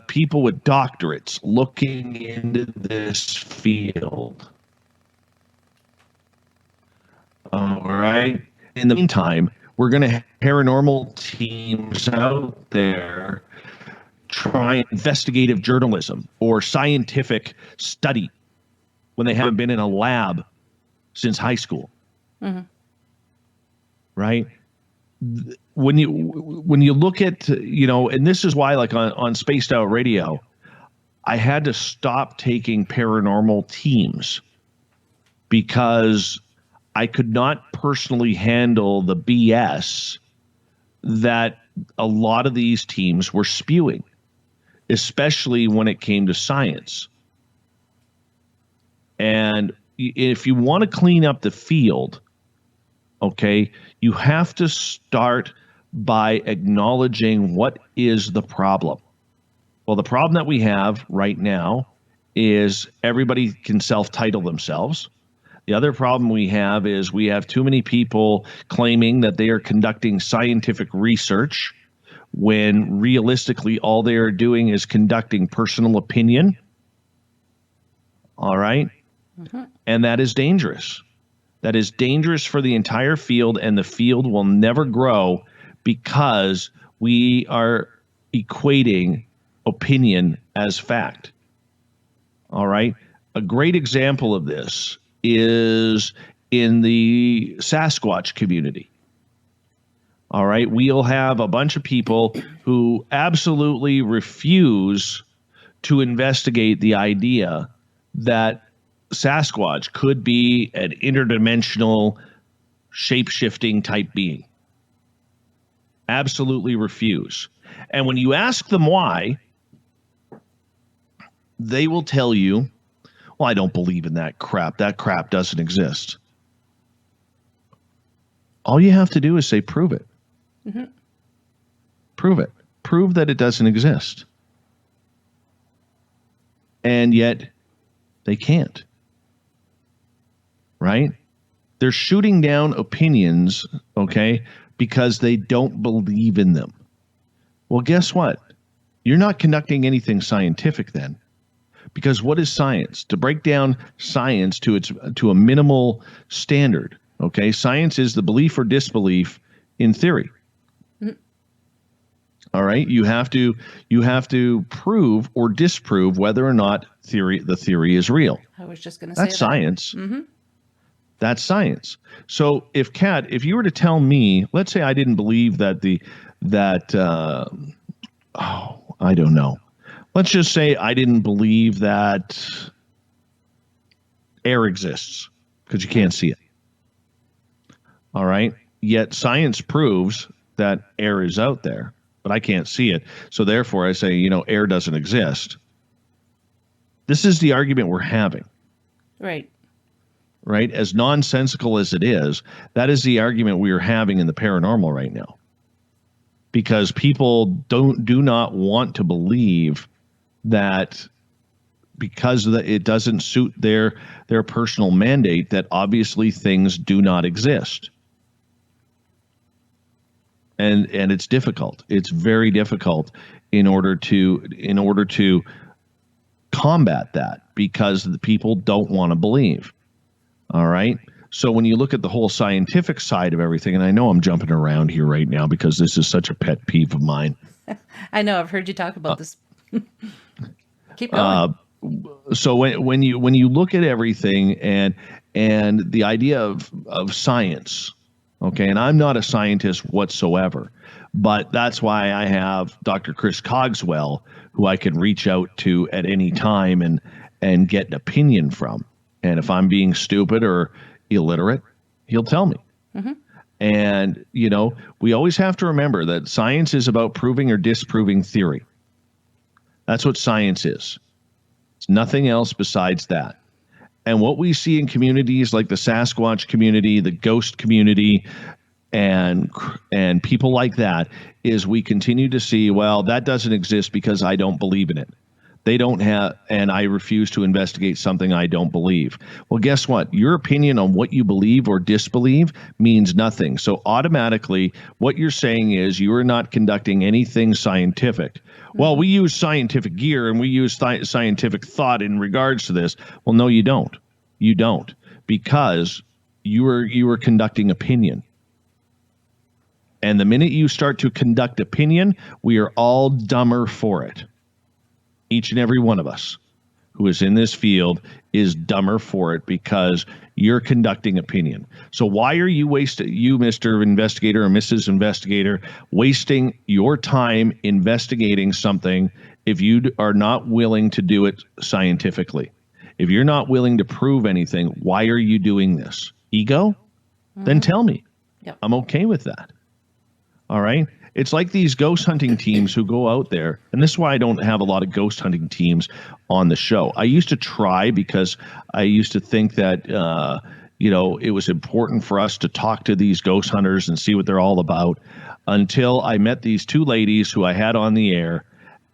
people with doctorates looking into this field. All right. In the meantime, we're going to have paranormal teams out there trying investigative journalism or scientific study when they haven't been in a lab since high school. Mm-hmm. Right? When you look at, and this is why, like on Spaced Out Radio, I had to stop taking paranormal teams because I could not personally handle the BS that a lot of these teams were spewing, especially when it came to science. And if you want to clean up the field, okay, you have to start by acknowledging what is the problem. Well, the problem that we have right now is everybody can self-title themselves. The other problem we have is we have too many people claiming that they are conducting scientific research when realistically all they are doing is conducting personal opinion. All right? Mm-hmm. And that is dangerous. That is dangerous for the entire field, and the field will never grow because we are equating opinion as fact. All right? A great example of this is in the Sasquatch community. All right? We'll have a bunch of people who absolutely refuse to investigate the idea that Sasquatch could be an interdimensional shape-shifting type being. Absolutely refuse. And when you ask them why, they will tell you, well, I don't believe in that crap. That crap doesn't exist. All you have to do is say, prove it. Mm-hmm. Prove it. Prove that it doesn't exist. And yet, they can't. Right? They're shooting down opinions, okay, because they don't believe in them. Well, guess what? You're not conducting anything scientific then. Because what is science? To break down science to a minimal standard, okay? Science is the belief or disbelief in theory. Mm-hmm. All right? You have to prove or disprove whether or not the theory is real. I was just going to say that's science. Mm-hmm. That's science. So if you were to tell me, let's say I didn't believe I don't know. Let's just say I didn't believe that air exists because you can't see it. All right. Yet science proves that air is out there, but I can't see it. So therefore I say, air doesn't exist. This is the argument we're having. Right. right? As nonsensical as it is, that is the argument we are having in the paranormal right now. Because people do not want to believe that because it doesn't suit their personal mandate, that obviously things do not exist. And it's difficult. It's very difficult in order to combat that, because the people don't want to believe. All right. So when you look at the whole scientific side of everything, and I know I'm jumping around here right now because this is such a pet peeve of mine. I know, I've heard you talk about this. Keep going. So when you look at everything and the idea of science, okay, and I'm not a scientist whatsoever, but that's why I have Dr. Chris Cogswell, who I can reach out to at any time and get an opinion from. And if I'm being stupid or illiterate, he'll tell me. Mm-hmm. And, we always have to remember that science is about proving or disproving theory. That's what science is. It's nothing else besides that. And what we see in communities like the Sasquatch community, the ghost community, and people like that is we continue to see, well, that doesn't exist because I don't believe in it. They don't have, and I refuse to investigate something I don't believe. Well, guess what? Your opinion on what you believe or disbelieve means nothing. So automatically, what you're saying is you are not conducting anything scientific. Well, we use scientific gear and we use scientific thought in regards to this. Well, no, you don't. You don't, because you are conducting opinion. And the minute you start to conduct opinion, we are all dumber for it. Each and every one of us who is in this field is dumber for it because you're conducting opinion. So why are you Mr. Investigator or Mrs. Investigator, wasting your time investigating something if you are not willing to do it scientifically? If you're not willing to prove anything, why are you doing this? Ego? Mm-hmm. Then tell me. Yep. I'm okay with that. All right? It's like these ghost hunting teams who go out there, and this is why I don't have a lot of ghost hunting teams on the show. I used to try because I used to think that, it was important for us to talk to these ghost hunters and see what they're all about, until I met these two ladies who I had on the air,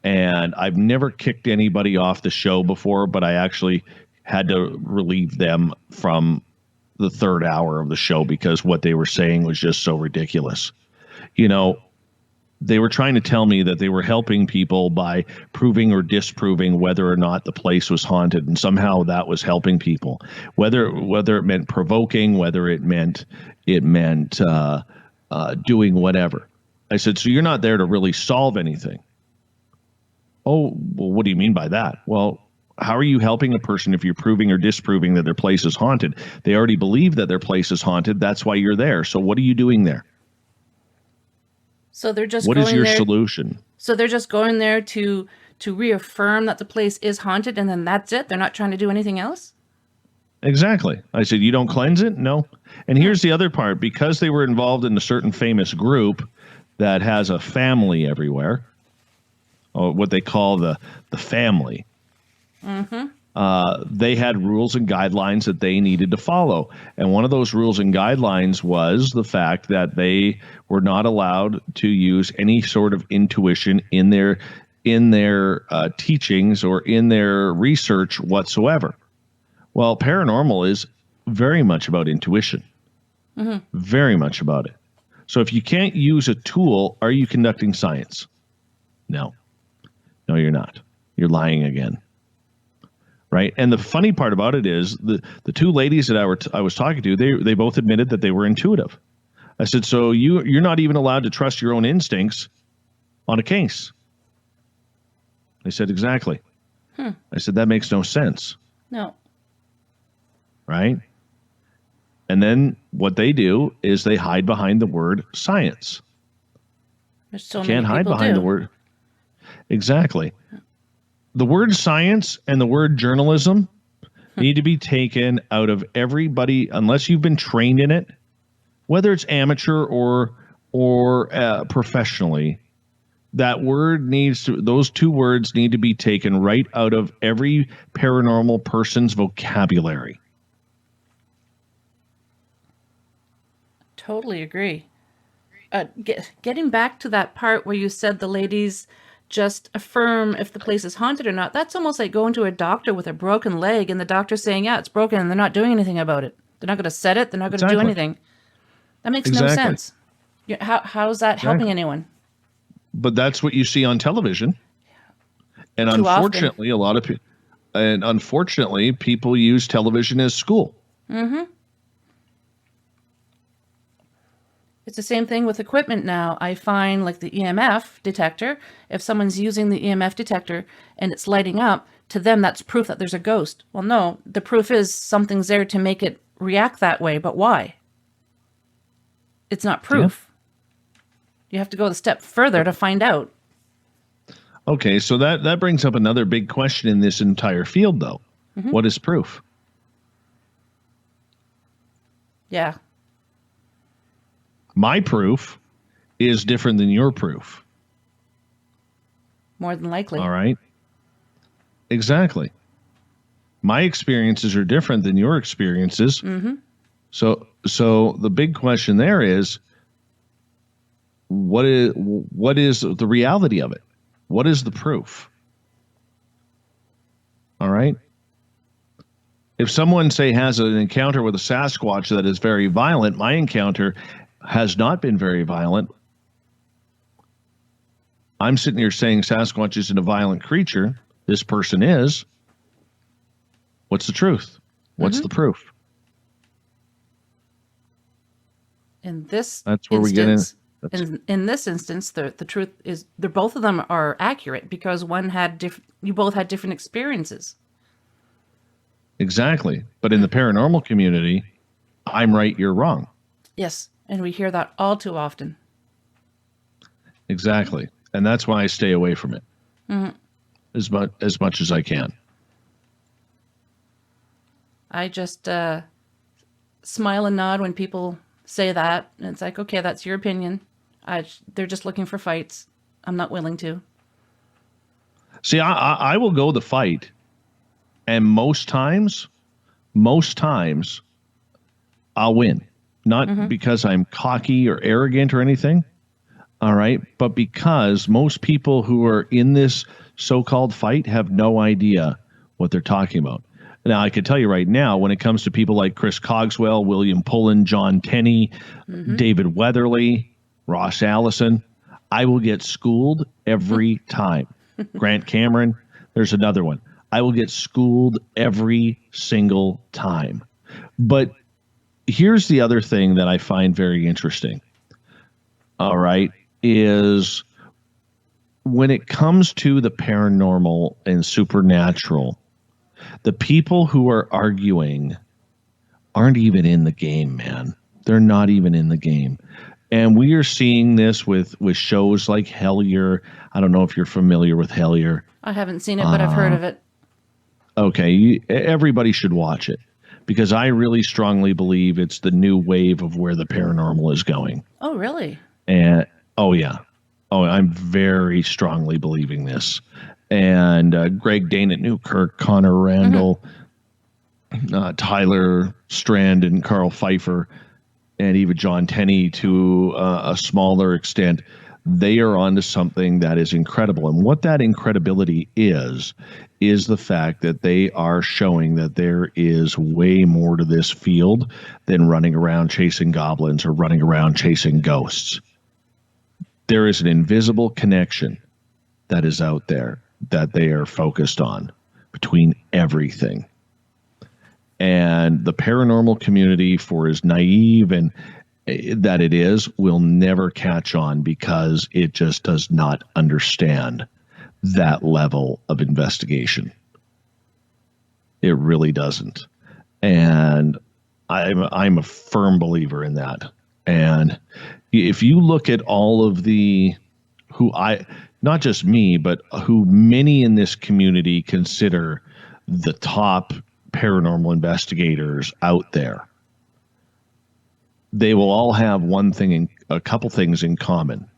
and I've never kicked anybody off the show before, but I actually had to relieve them from the third hour of the show because what they were saying was just so ridiculous. They were trying to tell me that they were helping people by proving or disproving whether or not the place was haunted, and somehow that was helping people. Whether it meant provoking, whether it meant doing whatever. I said, so you're not there to really solve anything. Oh, well, what do you mean by that? Well, how are you helping a person if you're proving or disproving that their place is haunted? They already believe that their place is haunted. That's why you're there. So what are you doing there? So they're just what is your solution? So they're just going there to reaffirm that the place is haunted, and then that's it? They're not trying to do anything else? Exactly. I said, you don't cleanse it? No. And here's the other part. Because they were involved in a certain famous group that has a family everywhere, or what they call the family, they had rules and guidelines that they needed to follow. And one of those rules and guidelines was the fact that they were not allowed to use any sort of intuition in their teachings or in their research whatsoever. Well, paranormal is very much about intuition, very much about it. So if you can't use a tool, are you conducting science? No, you're not. You're lying again. Right. And the funny part about it is the two ladies that I was talking to, they both admitted that they were intuitive. I said, so you're not even allowed to trust your own instincts on a case. They said, exactly. I said, that makes no sense. No. Right. And then what they do is they hide behind the word science. There's so you can't hide behind the word. Exactly. The word science and the word journalism need to be taken out of everybody unless you've been trained in it, whether it's amateur or professionally. Those two words need to be taken right out of every paranormal person's vocabulary. totally agree. Getting back to that part where you said the ladies just affirm if the place is haunted or not, that's almost like going to a doctor with a broken leg and the doctor saying, yeah, it's broken, and they're not doing anything about it. They're not going to set it. They're not going to do anything. That makes no sense. How is that helping anyone? But that's what you see on television. And Too unfortunately, people use television as school. Mm-hmm. It's the same thing with equipment now. I find like the EMF detector, if someone's using the EMF detector and it's lighting up, to them that's proof that there's a ghost. Well, no, the proof is something's there to make it react that way, but why? It's not proof. Yeah. You have to go a step further to find out. Okay, so that brings up another big question in this entire field, though. Mm-hmm. What is proof? Yeah. My proof is different than your proof. More than likely. All right. Exactly. My experiences are different than your experiences. Mm-hmm. So the big question there is, what is the reality of it? What is the proof? All right. If someone, say, has an encounter with a Sasquatch that is very violent, my encounter has not been very violent. I'm sitting here saying Sasquatch isn't a violent creature. This person is. What's the truth? What's the proof? In this That's where instance, we get in. In this instance, the truth is both of them are accurate because you both had different experiences. Exactly. But in the paranormal community, I'm right, you're wrong. Yes. And we hear that all too often. Exactly. And that's why I stay away from it. Mm-hmm. As much as I can. I just smile and nod when people say that. And it's like, okay, that's your opinion. They're just looking for fights. I'm not willing to. See, I will go the fight. And most times, I'll win. Not because I'm cocky or arrogant or anything, all right, but because most people who are in this so-called fight have no idea what they're talking about. Now, I can tell you right now, when it comes to people like Chris Cogswell, William Pullen, John Tenney, David Weatherly, Ross Allison, I will get schooled every time. Grant Cameron, there's another one. I will get schooled every single time. But here's the other thing that I find very interesting, all right, is when it comes to the paranormal and supernatural, the people who are arguing aren't even in the game, man. They're not even in the game. And we are seeing this with shows like Hellier. I don't know if you're familiar with Hellier. I haven't seen it, but I've heard of it. Okay, everybody should watch it. Because I really strongly believe it's the new wave of where the paranormal is going. Oh, really? And yeah. Oh, I'm very strongly believing this. And Greg Dane at Newkirk, Connor Randall, Tyler Strand, and Carl Pfeiffer, and even John Tenney to a smaller extent, they are onto something that is incredible. And what that incredibility is the fact that they are showing that there is way more to this field than running around chasing goblins or running around chasing ghosts. There is an invisible connection that is out there that they are focused on between everything. And the paranormal community, for as naive and that it is, will never catch on because it just does not understand that level of investigation. It really doesn't. And I'm a firm believer in that. And if you look at all of the not just me, but who many in this community consider the top paranormal investigators out there, they will all have a couple things in common.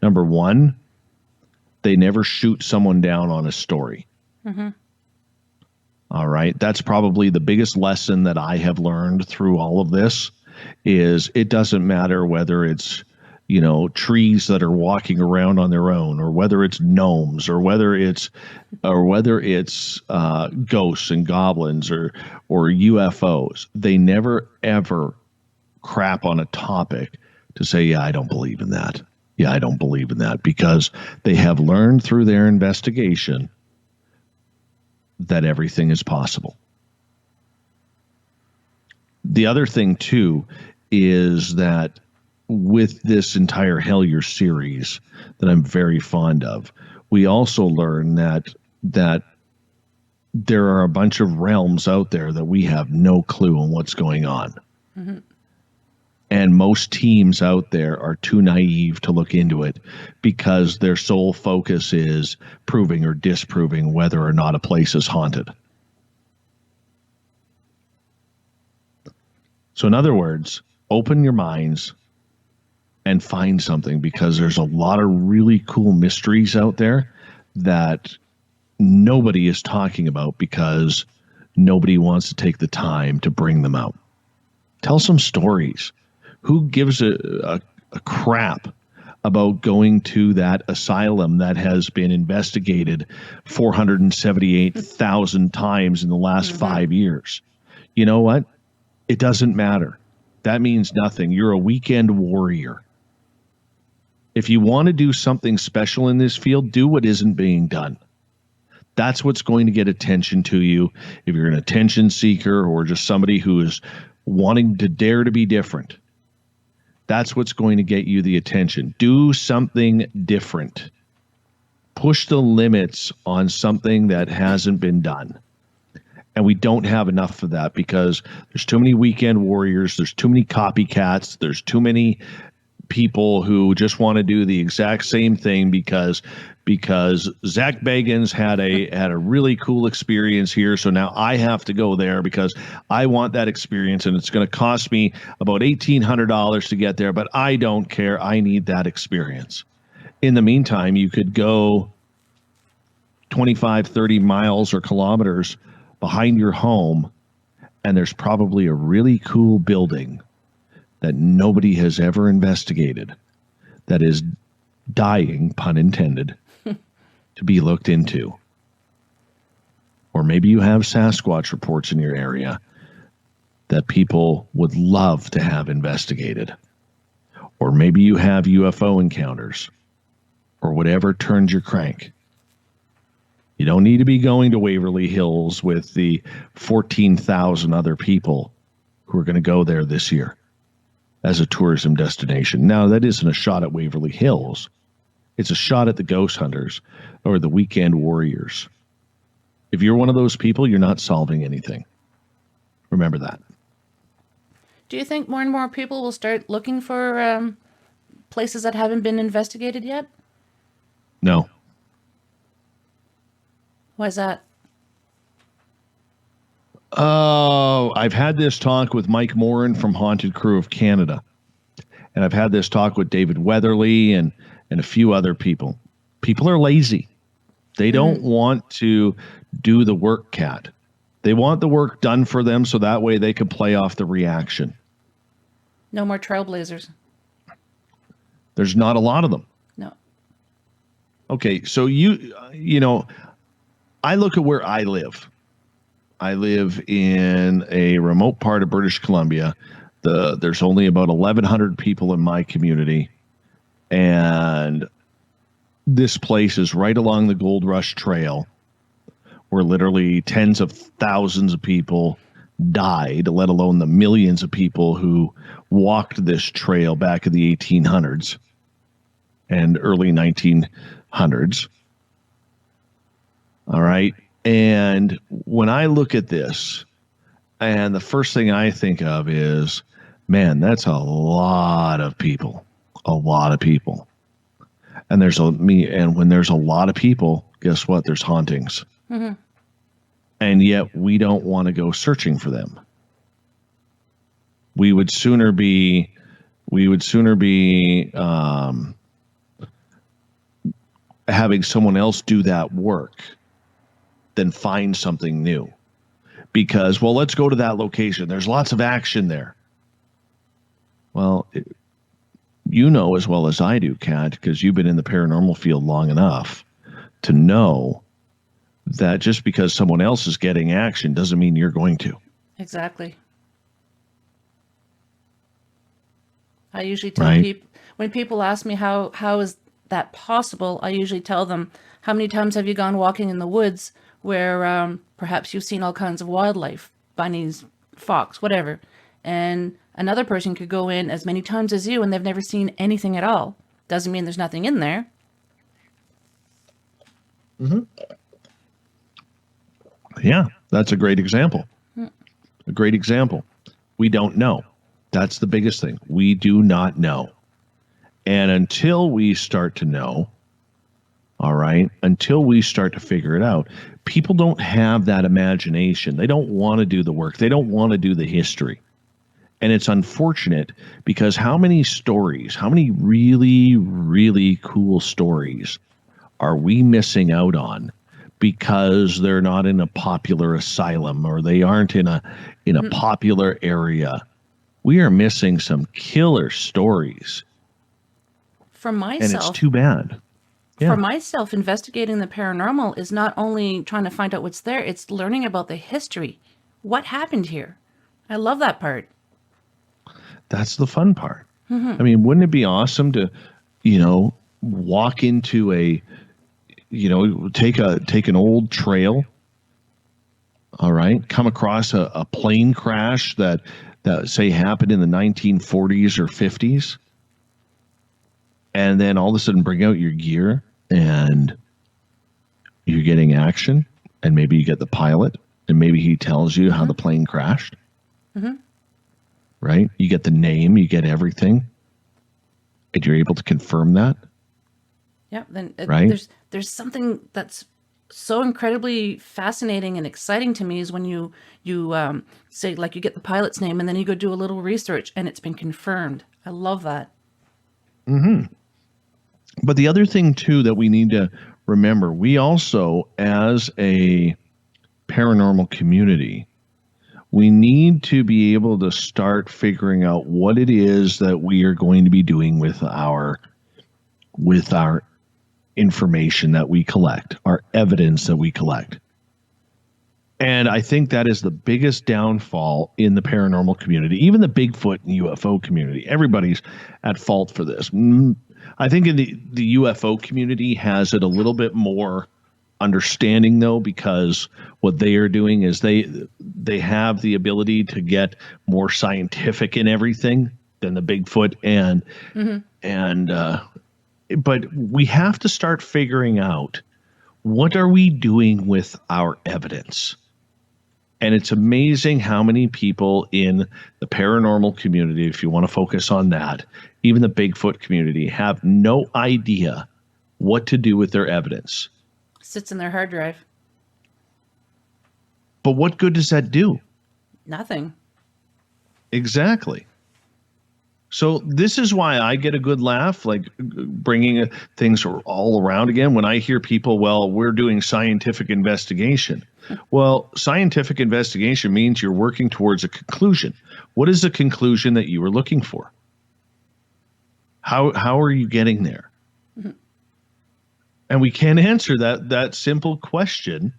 Number one, they never shoot someone down on a story. All right. That's probably the biggest lesson that I have learned through all of this is it doesn't matter whether it's, trees that are walking around on their own, or whether it's gnomes, or whether it's ghosts and goblins or UFOs. They never ever crap on a topic to say, yeah, I don't believe in that. Yeah, I don't believe in that, because they have learned through their investigation that everything is possible. The other thing too is that with this entire Hellier series that I'm very fond of, we also learn that there are a bunch of realms out there that we have no clue on what's going on. Mm-hmm. And most teams out there are too naive to look into it, because their sole focus is proving or disproving whether or not a place is haunted. So in other words, open your minds and find something, because there's a lot of really cool mysteries out there that nobody is talking about because nobody wants to take the time to bring them out. Tell some stories. Who gives a crap about going to that asylum that has been investigated 478,000 times in the last 5 years? You know what? It doesn't matter. That means nothing. You're a weekend warrior. If you want to do something special in this field, do what isn't being done. That's what's going to get attention to you. If you're an attention seeker or just somebody who is wanting to dare to be different, that's what's going to get you the attention. Do something different. Push the limits on something that hasn't been done. And we don't have enough of that, because there's too many weekend warriors. There's too many copycats. There's too many people who just want to do the exact same thing because Zach Bagans had a really cool experience here, so now I have to go there because I want that experience, and it's going to cost me about $1,800 to get there, but I don't care. I need that experience. In the meantime, you could go 25, 30 miles or kilometers behind your home, and there's probably a really cool building that nobody has ever investigated that is dying, pun intended, to be looked into. Or maybe you have Sasquatch reports in your area that people would love to have investigated. Or maybe you have UFO encounters, or whatever turns your crank. You don't need to be going to Waverly Hills with the 14,000 other people who are going to go there this year as a tourism destination. Now, that isn't a shot at Waverly Hills. It's a shot at the ghost hunters or the weekend warriors. If you're one of those people, you're not solving anything. Remember that. Do you think more and more people will start looking for places that haven't been investigated yet? No. Why is that? Oh, I've had this talk with Mike Morin from Haunted Crew of Canada. And I've had this talk with David Weatherly and a few other people. People are lazy. They don't want to do the work, Kat. They want the work done for them so that way they can play off the reaction. No more trailblazers. There's not a lot of them. No. Okay, so you know, I look at where I live. I live in a remote part of British Columbia. There's only about 1,100 people in my community, and this place is right along the Gold Rush Trail, where literally tens of thousands of people died, let alone the millions of people who walked this trail back in the 1800s and early 1900s. All right. And when I look at this, and the first thing I think of is, man, that's a lot of people. A lot of people. And when there's a lot of people, guess what? There's hauntings. Mm-hmm. And yet we don't want to go searching for them. We would sooner be having someone else do that work than find something new. Because, well, let's go to that location. There's lots of action there. Well, you know as well as I do, Kat, because you've been in the paranormal field long enough to know that just because someone else is getting action doesn't mean you're going to. Exactly. I usually tell Right. people, when people ask me how is that possible, I usually tell them, how many times have you gone walking in the woods where perhaps you've seen all kinds of wildlife, bunnies, fox, whatever, and another person could go in as many times as you and they've never seen anything at all. Doesn't mean there's nothing in there. Yeah, that's a great example. A great example. We don't know. That's the biggest thing. We do not know. And until we start to know, all right, until we start to figure it out, people don't have that imagination. They don't want to do the work. They don't want to do the history. And it's unfortunate because how many stories, how many really, really cool stories are we missing out on because they're not in a popular asylum or they aren't in a popular area? We are missing some killer stories. For myself, And it's too bad. Yeah. For myself, investigating the paranormal is not only trying to find out what's there, it's learning about the history. What happened here? I love that part. That's the fun part. I mean, wouldn't it be awesome to, walk into a, take an old trail, all right, come across a plane crash that say happened in the 1940s or 50s, and then all of a sudden bring out your gear and you're getting action, and maybe you get the pilot, and maybe he tells you how the plane crashed. Right? You get the name, you get everything, and you're able to confirm that. Yeah, then Right? there's something that's so incredibly fascinating and exciting to me is when you say, like, you get the pilot's name and then you go do a little research and it's been confirmed. I love that. But the other thing too that we need to remember, we also, as a paranormal community, we need to be able to start figuring out what it is that we are going to be doing with our information that we collect, our evidence that we collect. And I think that is the biggest downfall in the paranormal community, even the Bigfoot and UFO community. Everybody's at fault for this. I think in the UFO community has it a little bit more understanding, though, because what they are doing is they have the ability to get more scientific in everything than the Bigfoot but we have to start figuring out, what are we doing with our evidence? And it's amazing how many people in the paranormal community, if you want to focus on that, even the Bigfoot community, have no idea what to do with their evidence. Sits in their hard drive. But what good does that do? Nothing. Exactly. So this is why I get a good laugh, like bringing things all around again. When I hear people, well, we're doing scientific investigation. Well, scientific investigation means you're working towards a conclusion. What is the conclusion that you were looking for? How are you getting there? And we can't answer that simple question.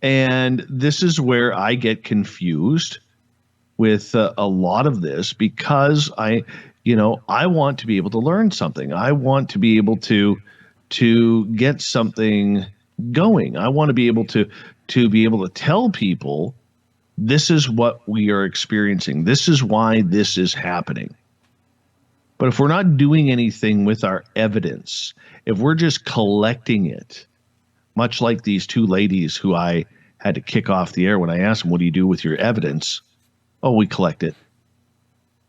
And this is where I get confused with a lot of this, because I want to be able to learn something. I want to be able to get something going. I want to be able to tell people, this is what we are experiencing. This is why this is happening. But if we're not doing anything with our evidence, if we're just collecting it, much like these two ladies who I had to kick off the air when I asked them, what do you do with your evidence? Oh, we collect it.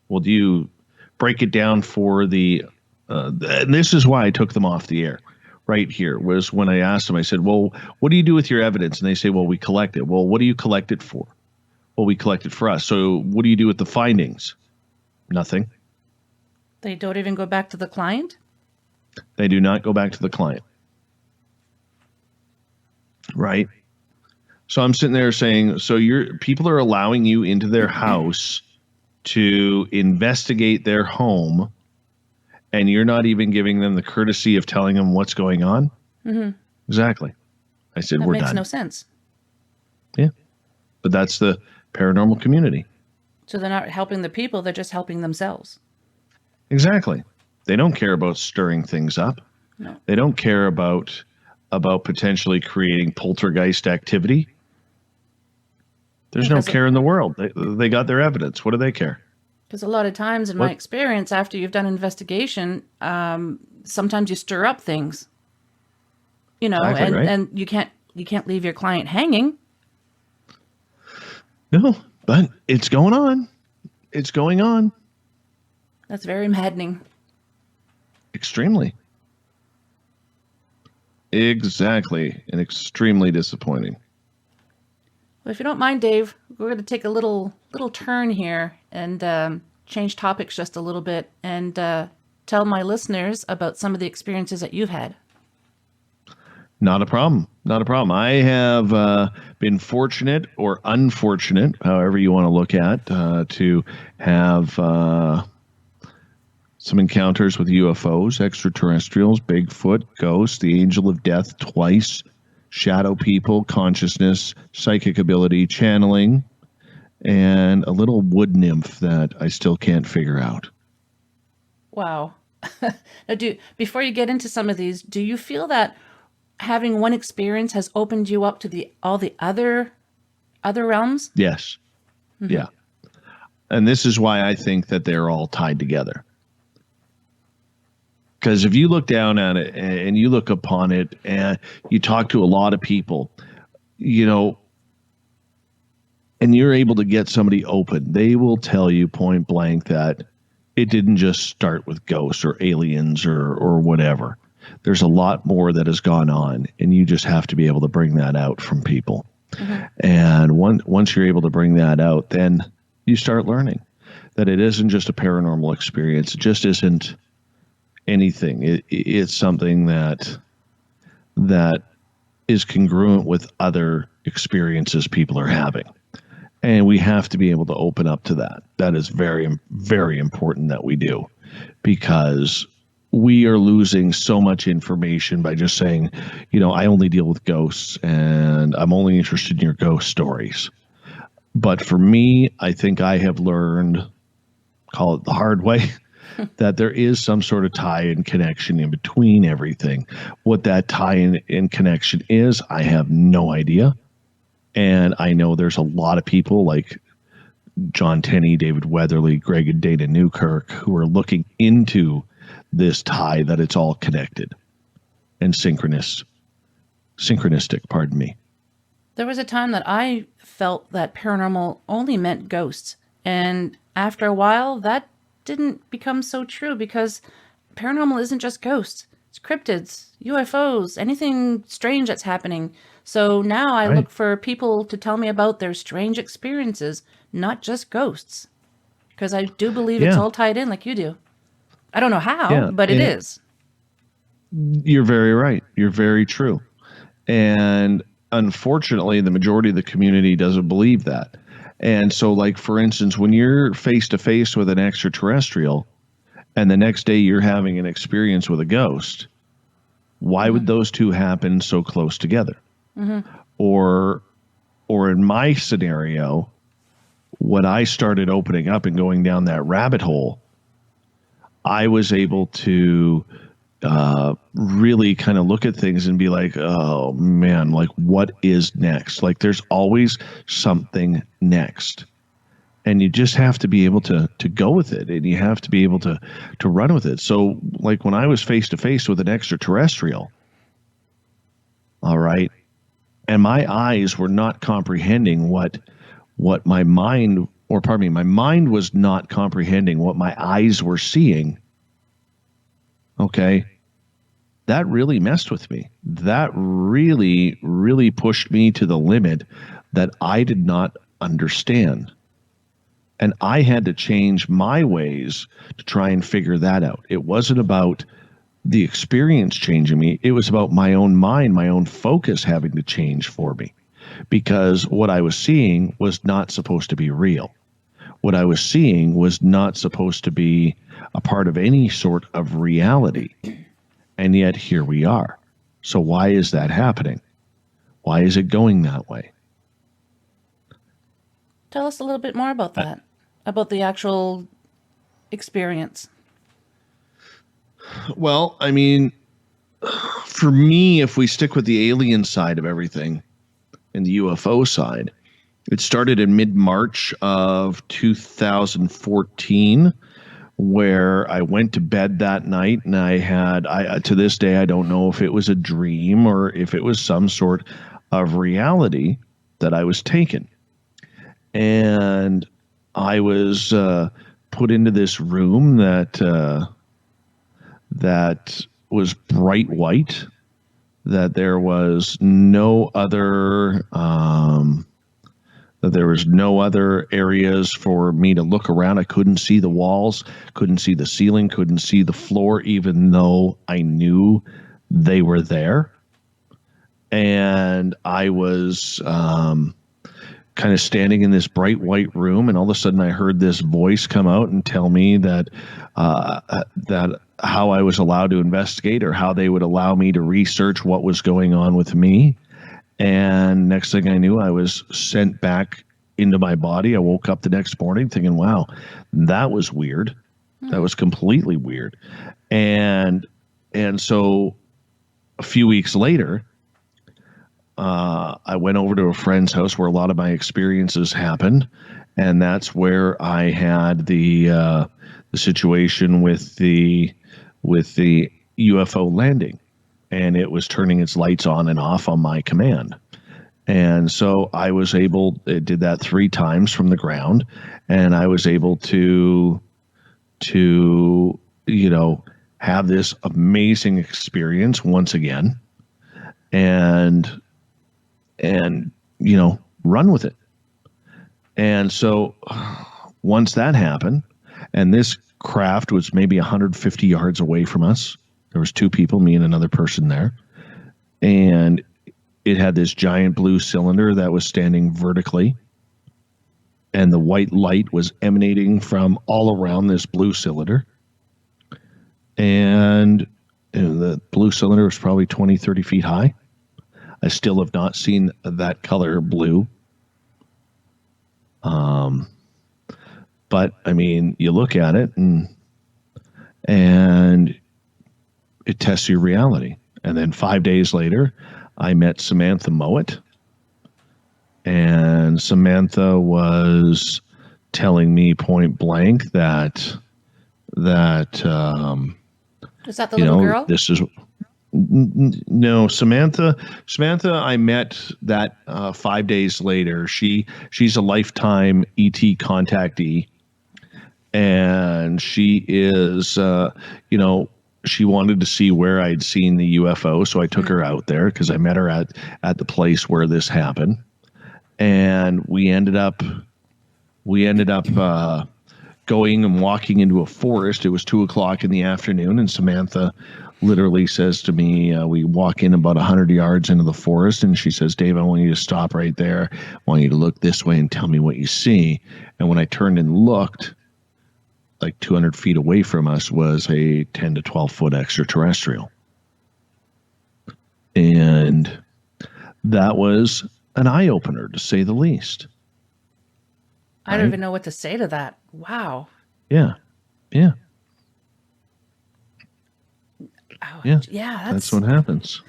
Well, do you break it down for and this is why I took them off the air right here, was when I asked them, I said, well, what do you do with your evidence? And they say, well, we collect it. Well, what do you collect it for? Well, we collect it for us. So what do you do with the findings? Nothing. They don't even go back to the client? They do not go back to the client. Right? So I'm sitting there saying, so people are allowing you into their house to investigate their home, and you're not even giving them the courtesy of telling them what's going on? Mm-hmm. Exactly. I said, That we're makes done. no sense. Yeah. But that's the paranormal community. So they're not helping the people, they're just helping themselves. Exactly. They don't care about stirring things up. No. They don't care about potentially creating poltergeist activity. There's no care in the world. They got their evidence. What do they care? Because a lot of times, in my experience, after you've done investigation, sometimes you stir up things. You know, Exactly, right? and you can't leave your client hanging. No, but it's going on. It's going on. That's very maddening. Extremely. Exactly. And extremely disappointing. Well, if you don't mind, Dave, we're going to take a little turn here and change topics just a little bit and tell my listeners about some of the experiences that you've had. Not a problem. Not a problem. I have been fortunate or unfortunate, however you want to look at, to have some encounters with UFOs, extraterrestrials, Bigfoot, ghosts, the angel of death twice, shadow people, consciousness, psychic ability, channeling, and a little wood nymph that I still can't figure out. Wow. Now, before you get into some of these, do you feel that having one experience has opened you up to all the other realms? Yes. Mm-hmm. Yeah. And this is why I think that they're all tied together. Because if you look down at it and you look upon it and you talk to a lot of people, you know, and you're able to get somebody open, they will tell you point blank that it didn't just start with ghosts or aliens or whatever. There's a lot more that has gone on, and you just have to be able to bring that out from people. Mm-hmm. And once you're able to bring that out, then you start learning that it isn't just a paranormal experience. It just isn't anything. It's something that is congruent with other experiences people are having. And we have to be able to open up to that. That is very, very important that we do, because we are losing so much information by just saying, you know, I only deal with ghosts and I'm only interested in your ghost stories. But for me, I think I have learned, call it the hard way, that there is some sort of tie and connection in between everything. What that tie in connection is, I have no idea. And I know there's a lot of people like John Tenney, David Weatherly, Greg and Dana Newkirk who are looking into this tie, that it's all connected and synchronistic, pardon me. There was a time that I felt that paranormal only meant ghosts. And after a while, that didn't become so true, because paranormal isn't just ghosts. It's cryptids, UFOs, anything strange that's happening. So now I look for people to tell me about their strange experiences, not just ghosts. Because I do believe it's all tied in like you do. I don't know how, but it is. You're very right. You're very true. And unfortunately, the majority of the community doesn't believe that. And so, like, for instance, when you're face to face with an extraterrestrial and the next day you're having an experience with a ghost, why would those two happen so close together? Mm-hmm. Or in my scenario, when I started opening up and going down that rabbit hole, I was able to really kind of look at things and be like, oh man, like, what is next? Like, there's always something next. And you just have to be able to go with it, and you have to be able to run with it. So like when I was face to face with an extraterrestrial, all right, and my eyes were not comprehending what my mind, or pardon me, my mind was not comprehending what my eyes were seeing. Okay. That really messed with me. That really, really pushed me to the limit that I did not understand. And I had to change my ways to try and figure that out. It wasn't about the experience changing me. It was about my own mind, my own focus having to change for me, because what I was seeing was not supposed to be real. what I was seeing was not supposed to be a part of any sort of reality. And yet here we are. So why is that happening? Why is it going that way? Tell us a little bit more about that, about the actual experience. Well, I mean, for me, if we stick with the alien side of everything and the UFO side, it started in mid-March of 2014, where I went to bed that night and I to this day, I don't know if it was a dream or if it was some sort of reality that I was taken. And I was put into this room that was bright white, that there was no other areas for me to look around. I couldn't see the walls, couldn't see the ceiling, couldn't see the floor, even though I knew they were there. And I was kind of standing in this bright white room, and all of a sudden I heard this voice come out and tell me that how I was allowed to investigate, or how they would allow me to research what was going on with me. And next thing I knew, I was sent back into my body. I woke up the next morning thinking, wow, that was weird. That was completely weird. And so a few weeks later, I went over to a friend's house where a lot of my experiences happened. And that's where I had the situation with the UFO landing. And it was turning its lights on and off on my command. And so I was able, it did that 3 times from the ground, and I was able to have this amazing experience once again, and run with it. And so once that happened, and this craft was maybe 150 yards away from us, there was 2 people, me and another person there. And it had this giant blue cylinder that was standing vertically. And the white light was emanating from all around this blue cylinder. And the blue cylinder was probably 20, 30 feet high. I still have not seen that color blue. But I mean, you look at it and it tests your reality. And then 5 days later, I met Samantha Mowat, and Samantha was telling me point blank that is that the little girl? This is no Samantha. I met that 5 days later. She's a lifetime ET contactee, and she is she wanted to see where I'd seen the UFO, so I took her out there because I met her at the place where this happened, and we ended up going and walking into a forest. It was 2:00 in the afternoon, and Samantha literally says to me, we walk in about 100 yards into the forest, and she says, "Dave, I want you to stop right there. I want you to look this way and tell me what you see." And when I turned and looked, like 200 feet away from us was a 10 to 12 foot extraterrestrial. And that was an eye opener, to say the least. I don't even know what to say to that. Wow. Yeah. Yeah. Oh, Yeah. Yeah. That's what happens.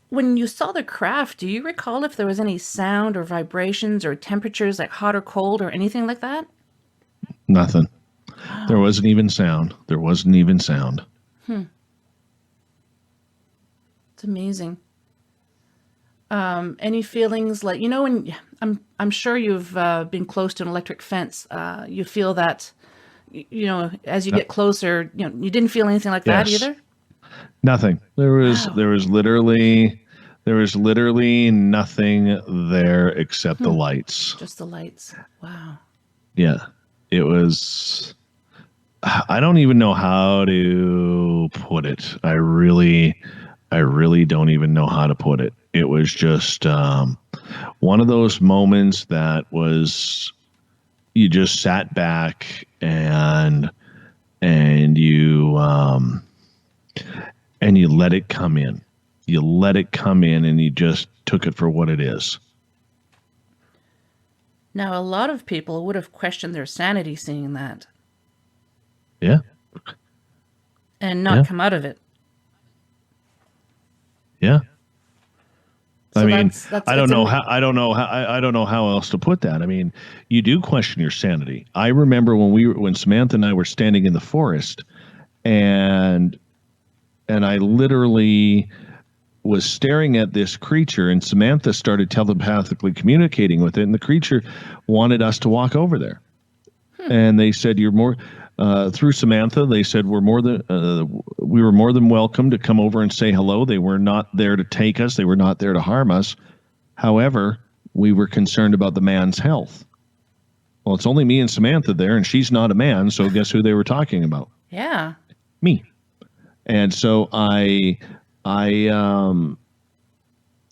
When you saw the craft, do you recall if there was any sound or vibrations or temperatures, like hot or cold or anything like that? Nothing. There wasn't even sound. It's amazing. Any feelings like, when I'm sure you've been close to an electric fence, you feel that, as you get closer, you didn't feel anything like that either? Nothing. There was literally nothing there except the lights. Just the lights. Wow. Yeah. It was, I don't even know how to put it. I really don't even know how to put it. It was just one of those moments that was you just sat back and you let it come in. You let it come in and you just took it for what it is. Now, a lot of people would have questioned their sanity seeing that. Yeah. And not come out of it. Yeah. So I mean, that's I don't know how else to put that. I mean, you do question your sanity. I remember when Samantha and I were standing in the forest, and I literally was staring at this creature, and Samantha started telepathically communicating with it, and the creature wanted us to walk over there. And they said, "You're more." Through Samantha, they said we were more than welcome to come over and say hello. They were not there to take us. They were not there to harm us. However, we were concerned about the man's health. Well, it's only me and Samantha there, and she's not a man, so guess who they were talking about? Yeah. Me. And so I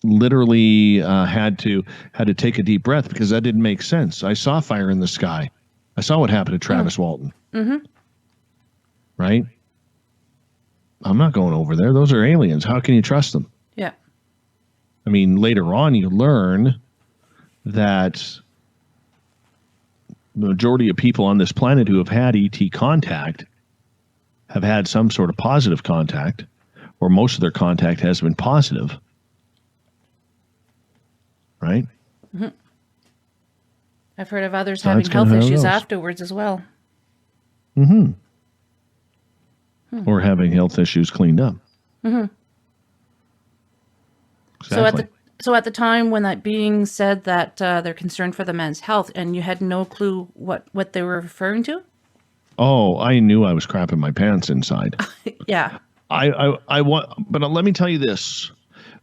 literally had to take a deep breath, because that didn't make sense. I saw fire in the sky. I saw what happened to Travis Walton. Mm-hmm. Right? I'm not going over there. Those are aliens. How can you trust them? Yeah. I mean, later on, you learn that the majority of people on this planet who have had ET contact have had some sort of positive contact, or most of their contact has been positive. Right? Mm-hmm. I've heard of others having health issues afterwards as well. Mm-hmm. Or having health issues cleaned up. Mm-hmm. Exactly. So at the time when that being said that they're concerned for the man's health, and you had no clue what they were referring to? Oh, I knew I was crapping my pants inside. Yeah. I want, but let me tell you this.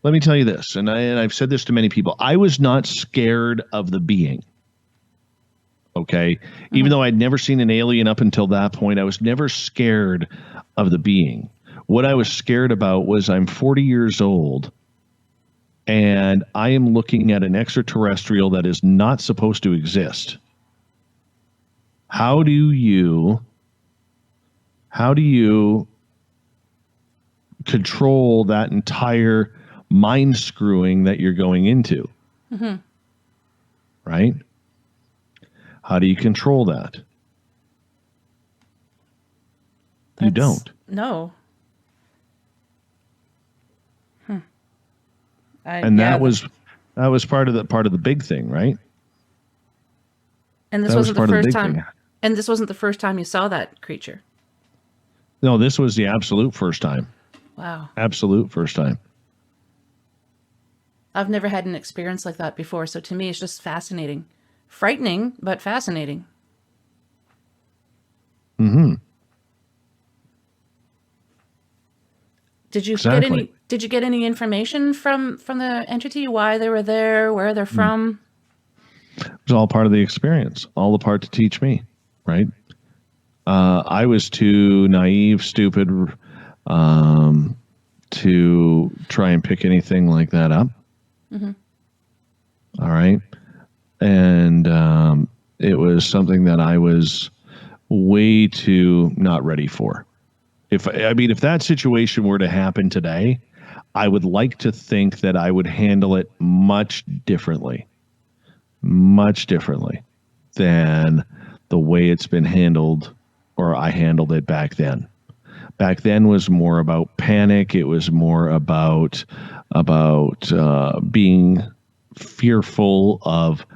And I've said this to many people. I was not scared of the being. Okay. Mm-hmm. Even though I'd never seen an alien up until that point, I was never scared of the being. What I was scared about was I'm 40 years old and I am looking at an extraterrestrial that is not supposed to exist. How do you control that entire mind screwing that you're going into? Mm-hmm. Right? How do you control that? You don't. No. That was part of the big thing, right? And this wasn't the first time. And this wasn't the first time you saw that creature. No, this was the absolute first time. Wow. Absolute first time. I've never had an experience like that before, so to me it's just fascinating. Frightening, but fascinating. Mm-hmm. Did you get any information from the entity? Why they were there? Where they're from? It was all part of the experience. All the part to teach me, right? I was too naive, stupid, to try and pick anything like that up. Mm-hmm. All right. And it was something that I was way too not ready for. If that situation were to happen today, I would like to think that I would handle it much differently than the way it's been handled, or I handled it back then. Back then was more about panic. It was more about being fearful of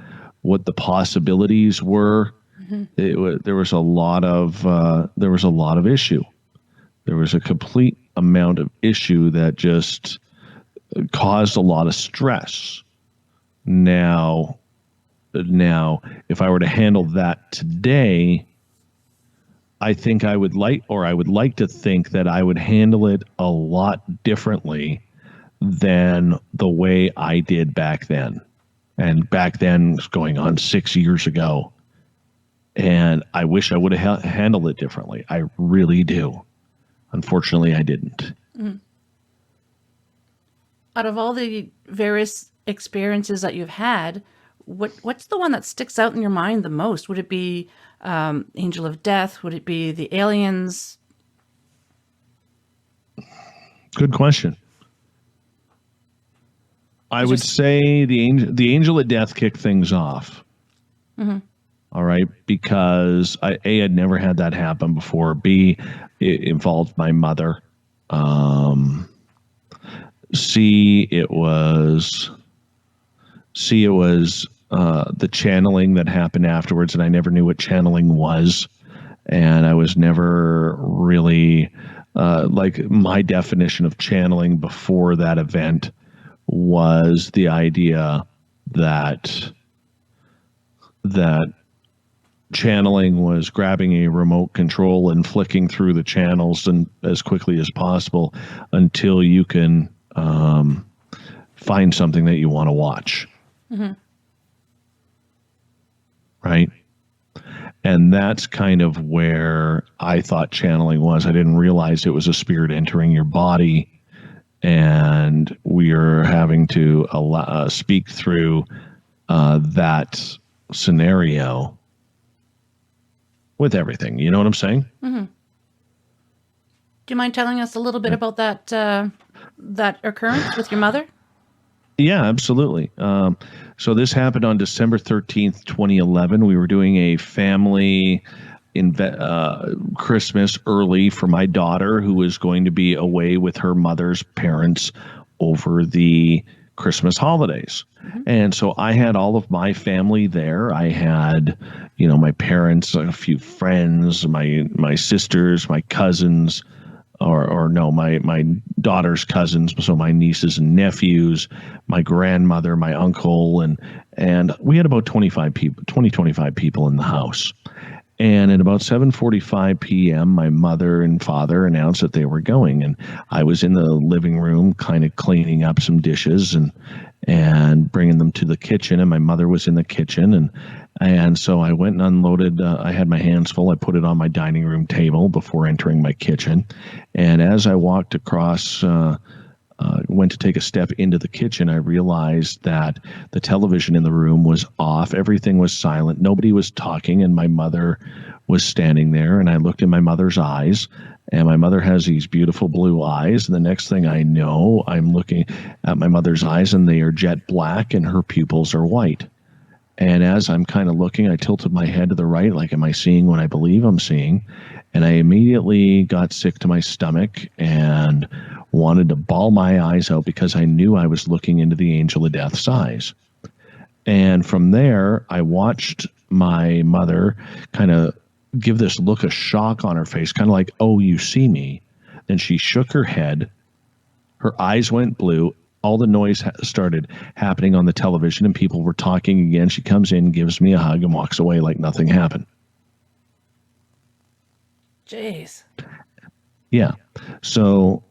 what the possibilities were. Mm-hmm. There was a lot of issue. There was a complete amount of issue that just caused a lot of stress. Now, if I were to handle that today, I think I would like to think that I would handle it a lot differently than the way I did back then. And back then was going on 6 years ago. And I wish I would have handled it differently. I really do. Unfortunately, I didn't. Mm. Out of all the various experiences that you've had, what's the one that sticks out in your mind the most? Would it be Angel of Death? Would it be the aliens? Good question. I would say the angel of death kicked things off. Mm-hmm. All right, because A, I'd never had that happen before. B, it involved my mother. C, it was the channeling that happened afterwards, and I never knew what channeling was, and I was never really like my definition of channeling before that event was the idea that channeling was grabbing a remote control and flicking through the channels and as quickly as possible until you can find something that you want to watch. Mm-hmm. Right? And that's kind of where I thought channeling was. I didn't realize it was a spirit entering your body, and we are having to speak through that scenario with everything. You know what I'm saying? Mm-hmm. Do you mind telling us a little bit about that occurrence with your mother? Yeah, absolutely. So this happened on December 13th, 2011. We were doing a family Christmas early for my daughter, who was going to be away with her mother's parents over the Christmas holidays. Mm-hmm. And so I had all of my family there. I had, my parents, a few friends, my sisters, my cousins, my daughter's cousins, so my nieces and nephews, my grandmother, my uncle, and we had about 25 people in the house. And at about 7:45 p.m., my mother and father announced that they were going, and I was in the living room kind of cleaning up some dishes and bringing them to the kitchen, and my mother was in the kitchen, and so I went and unloaded. I had my hands full. I put it on my dining room table before entering my kitchen, and as I walked across, went to take a step into the kitchen, I realized that the television in the room was off. Everything was silent. Nobody was talking, and my mother was standing there, and I looked in my mother's eyes, and my mother has these beautiful blue eyes, and the next thing I know, I'm looking at my mother's eyes, and they are jet black, and her pupils are white. And as I'm kind of looking, I tilted my head to the right, like, am I seeing what I believe I'm seeing? And I immediately got sick to my stomach and wanted to bawl my eyes out because I knew I was looking into the angel of death's eyes. And from there, I watched my mother kind of give this look of shock on her face, kind of like, oh, you see me. Then she shook her head. Her eyes went blue. All the noise started happening on the television, and people were talking again. She comes in, gives me a hug, and walks away like nothing happened. Jeez. Yeah. So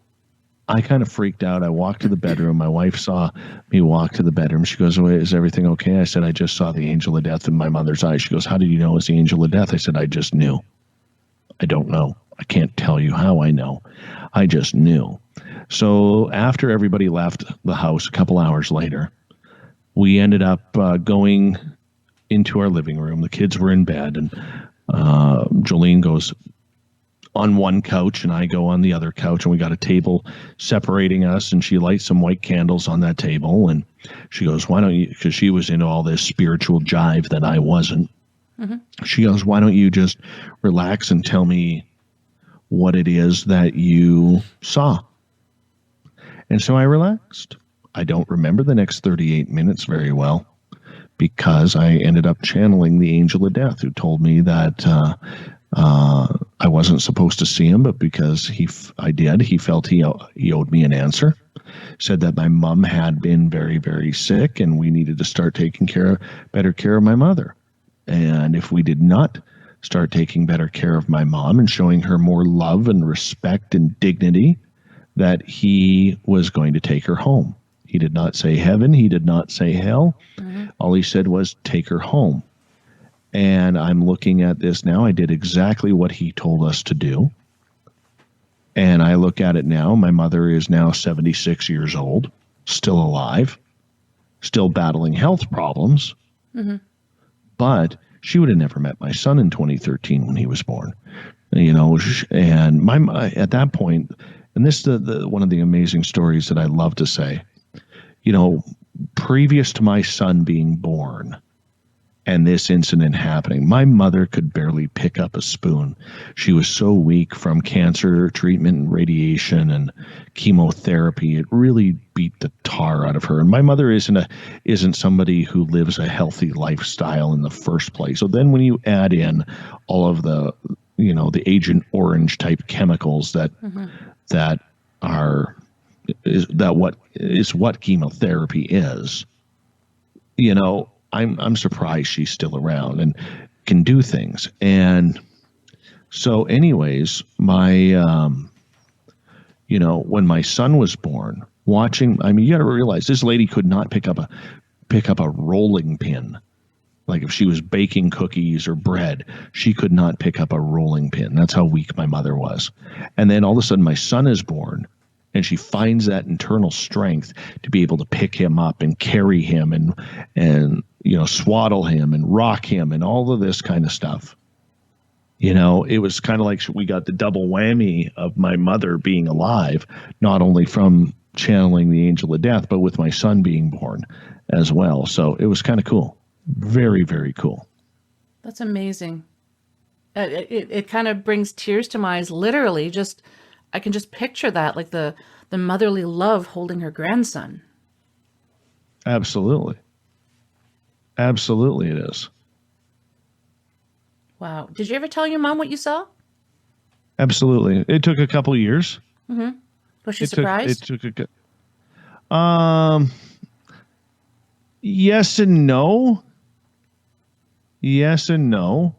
I kind of freaked out. I walked to the bedroom. My wife saw me walk to the bedroom. She goes, oh, is everything okay? I said, I just saw the angel of death in my mother's eyes. She goes, how did you know it was the angel of death? I said, I just knew. I don't know. I can't tell you how I know. I just knew. So after everybody left the house a couple hours later, we ended up going into our living room. The kids were in bed, and Jolene goes on one couch and I go on the other couch, and we got a table separating us, and she lights some white candles on that table, and she goes, why don't you, because she was into all this spiritual jive that I wasn't. Mm-hmm. She goes, why don't you just relax and tell me what it is that you saw? And so I relaxed. I don't remember the next 38 minutes very well because I ended up channeling the angel of death, who told me that I wasn't supposed to see him, but because I did, he felt he owed me an answer. Said that my mom had been very, very sick, and we needed to start taking better care of my mother. And if we did not start taking better care of my mom and showing her more love and respect and dignity, that he was going to take her home. He did not say heaven. He did not say hell. Mm-hmm. All he said was take her home. And I'm looking at this now. I did exactly what he told us to do. And I look at it now. My mother is now 76 years old, still alive, still battling health problems, But she would have never met my son in 2013 when he was born. And at that point, and this is the one of the amazing stories that I love to say, previous to my son being born and this incident happening, my mother could barely pick up a spoon. She was so weak from cancer treatment and radiation and chemotherapy. It really beat the tar out of her. And my mother isn't somebody who lives a healthy lifestyle in the first place. So then when you add in all of the Agent Orange type chemicals that what chemotherapy is, I'm surprised she's still around and can do things. And so anyways, when my son was born, you got to realize this lady could not pick up a rolling pin. Like if she was baking cookies or bread, she could not pick up a rolling pin. That's how weak my mother was. And then all of a sudden my son is born, and she finds that internal strength to be able to pick him up and carry him and swaddle him and rock him and all of this kind of stuff. It was kind of like we got the double whammy of my mother being alive, not only from channeling the angel of death, but with my son being born as well. So it was kind of cool. Very, very cool. That's amazing. It kind of brings tears to my eyes, literally. I can just picture that, like the motherly love holding her grandson. Absolutely. Absolutely it is. Wow. Did you ever tell your mom what you saw? Absolutely. It took a couple of years. Mm-hmm. Was she surprised? Yes and no. Yes and no.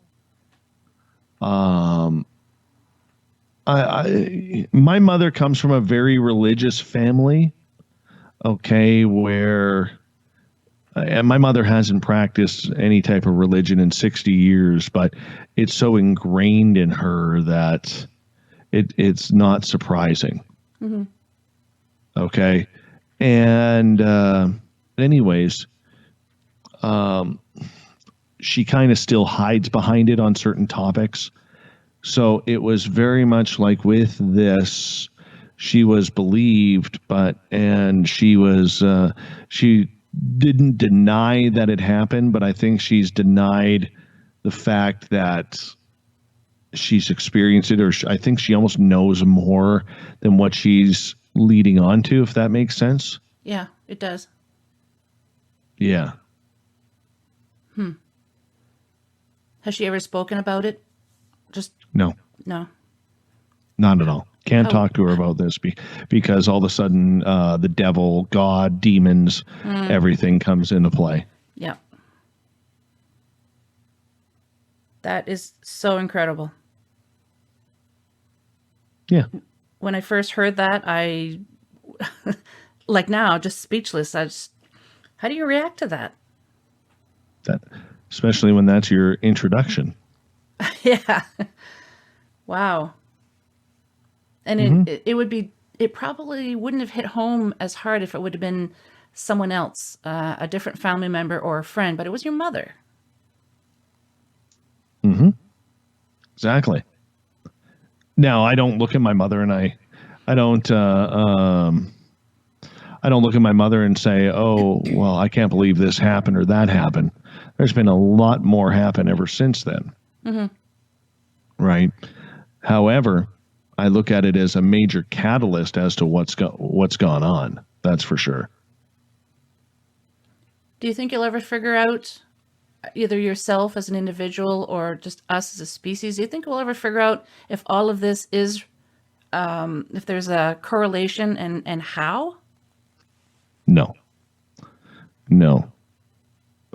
My mother comes from a very religious family. Okay, where and my mother hasn't practiced any type of religion in 60 years, but it's so ingrained in her that it's not surprising. Mm-hmm. Okay, and anyways, she kind of still hides behind it on certain topics. So it was very much like with this, she was believed, and she didn't deny that it happened, but I think she's denied the fact that she's experienced it, or I think she almost knows more than what she's leading on to, if that makes sense. Yeah, it does. Yeah. Has she ever spoken about it? No. No. Not at all. Can't talk to her about this because all of a sudden the devil, God, demons, everything comes into play. Yeah. That is so incredible. Yeah. When I first heard that, I, like now, just speechless. How do you react to that? Especially when that's your introduction. Yeah. Wow. And it probably wouldn't have hit home as hard if it would have been someone else, a different family member or a friend, but it was your mother. Mm-hmm. Exactly. Now, I don't look at my mother and I don't look at my mother and say, oh, well, I can't believe this happened or that happened. There's been a lot more happen ever since then. Mm-hmm. Right. However, I look at it as a major catalyst as to what's gone on. That's for sure. Do you think you'll ever figure out, either yourself as an individual or just us as a species, do you think we'll ever figure out if all of this is, if there's a correlation and how? No.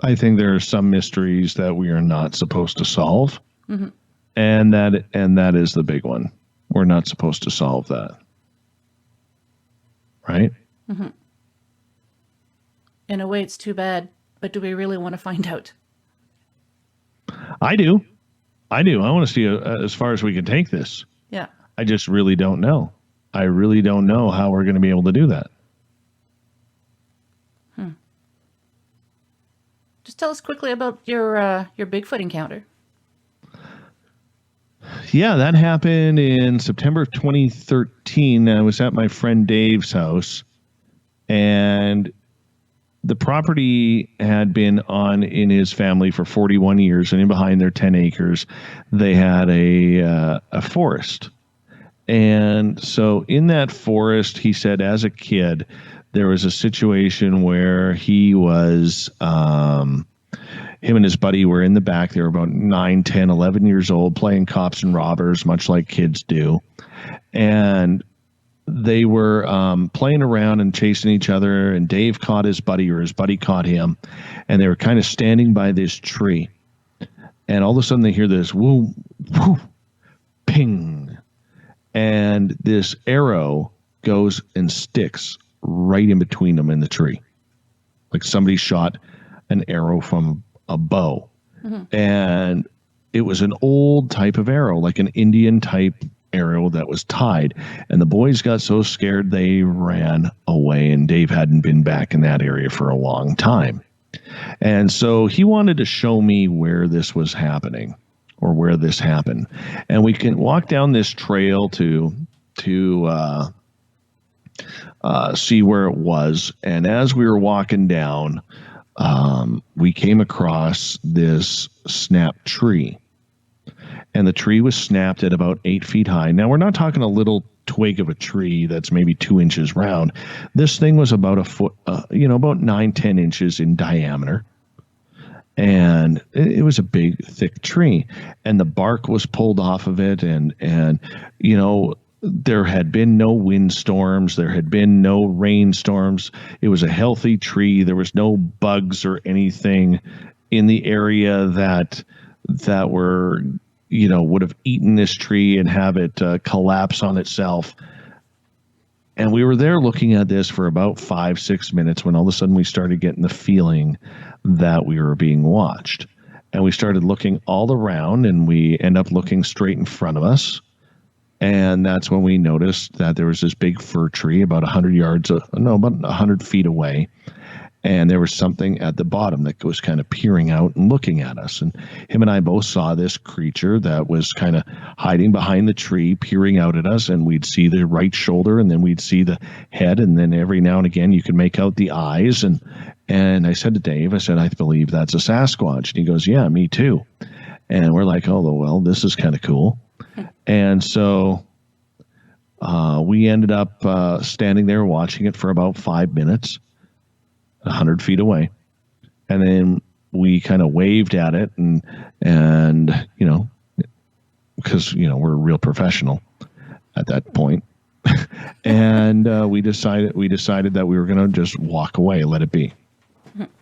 I think there are some mysteries that we are not supposed to solve. Mm-hmm. And that is the big one. We're not supposed to solve that. Right? Mm-hmm. In a way, it's too bad, but do we really want to find out? I do. I want to see as far as we can take this. Yeah. I just really don't know. I really don't know how we're going to be able to do that. Just tell us quickly about your Bigfoot encounter. Yeah, that happened in September of 2013. I was at my friend Dave's house, and the property had been in his family for 41 years, and in behind their 10 acres, they had a forest. And so in that forest, he said, as a kid, there was a situation where he was, him and his buddy were in the back. They were about 9, 10, 11 years old, playing cops and robbers, much like kids do. And they were playing around and chasing each other, and Dave caught his buddy, or his buddy caught him, and they were kind of standing by this tree. And all of a sudden they hear this woo, woo, ping, and this arrow goes and sticks right in between them in the tree. Like somebody shot an arrow from a bow. Mm-hmm. And it was an old type of arrow, like an Indian type arrow that was tied, and the boys got so scared they ran away, and Dave hadn't been back in that area for a long time. And so he wanted to show me where this was happening, or where this happened. And we can walk down this trail to see where it was. And as we were walking down, we came across this snapped tree. And the tree was snapped at about 8 feet high. Now, we're not talking a little twig of a tree that's maybe 2 inches round. This thing was about a foot, about 9, 10 inches in diameter. And it was a big, thick tree. And the bark was pulled off of it. And there had been no windstorms. There had been no rainstorms. It was a healthy tree. There was no bugs or anything in the area that were, would have eaten this tree and have it collapse on itself. And we were there looking at this for about 5-6 minutes when all of a sudden we started getting the feeling that we were being watched. And we started looking all around, and we end up looking straight in front of us. And that's when we noticed that there was this big fir tree about 100 feet away. And there was something at the bottom that was kind of peering out and looking at us. And him and I both saw this creature that was kind of hiding behind the tree, peering out at us. And we'd see the right shoulder, and then we'd see the head. And then every now and again, you could make out the eyes. And I said to Dave, I believe that's a Sasquatch. And he goes, yeah, me too. And we're like, oh, well, this is kind of cool. And so we ended up standing there watching it for about 5 minutes. 100 feet away. And then we kind of waved at it and because, we're a real professional at that point. And we decided that we were going to just walk away, let it be.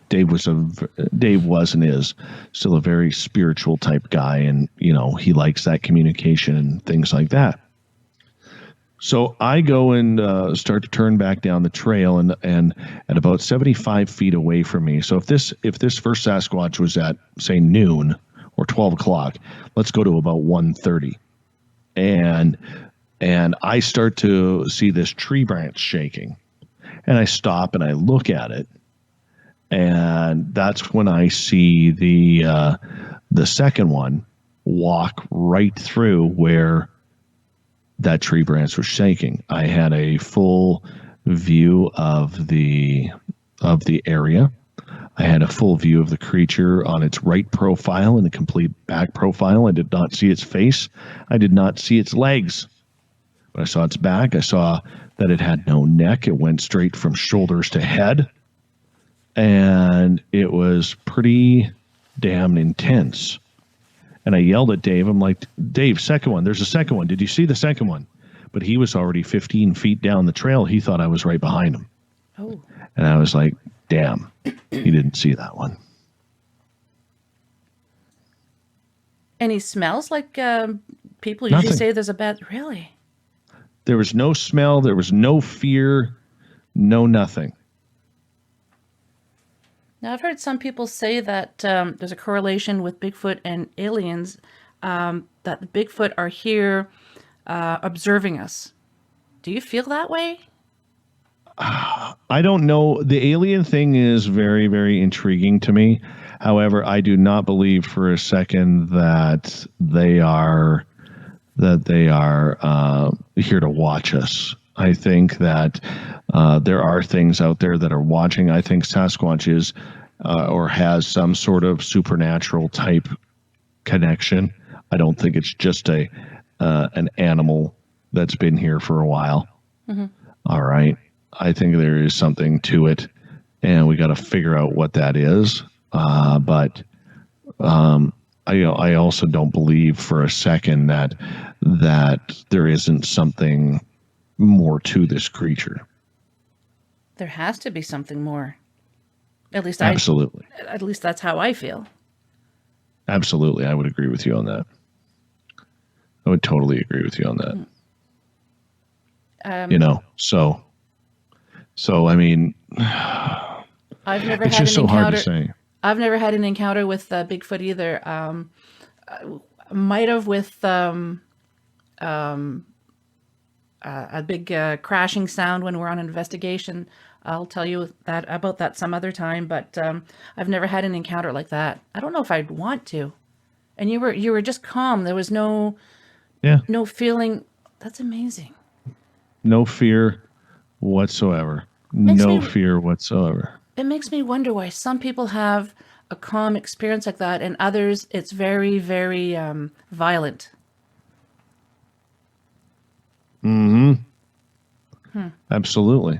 Dave was and is still a very spiritual type guy. And, he likes that communication and things like that. So I go and start to turn back down the trail, and at about 75 feet away from me. So if this first Sasquatch was at, say, noon or 12 o'clock, let's go to about 1:30. And I start to see this tree branch shaking. And I stop and I look at it. And that's when I see the second one walk right through where that tree branch was shaking. I had a full view of the area. I had a full view of the creature on its right profile and the complete back profile. I did not see its face. I did not see its legs. But I saw its back. I saw that it had no neck. It went straight from shoulders to head. And it was pretty damn intense. And I yelled at Dave. I'm like, Dave, second one. There's a second one. Did you see the second one? But he was already 15 feet down the trail. He thought I was right behind him. Oh. And I was like, damn, he didn't see that one. Any smells like people usually Nothing. say there's a bad... Really? There was no smell. There was no fear. No nothing. Now, I've heard some people say that there's a correlation with Bigfoot and aliens, that the Bigfoot are here observing us. Do you feel that way? I don't know. The alien thing is very, very intriguing to me. However, I do not believe for a second that they are here to watch us. I think that there are things out there that are watching. I think Sasquatch is or has some sort of supernatural type connection. I don't think it's just an animal that's been here for a while. All right. I think there is something to it, and we got to figure out what that is. But I also don't believe for a second that there isn't something more to this creature. There has to be something more. At least Absolutely. At least that's how I feel. Absolutely. I would agree with you on that. I would totally agree with you on that. So I mean, I've never it's had just an so hard encounter. to say. I've never had an encounter with Bigfoot either. Might have with a big crashing sound when we're on an investigation. I'll tell you about that some other time, but I've never had an encounter like that. I don't know if I'd want to. And you were just calm. There was no feeling. That's amazing. No fear whatsoever. Fear whatsoever. It makes me wonder why some people have a calm experience like that and others it's very, very violent. Absolutely.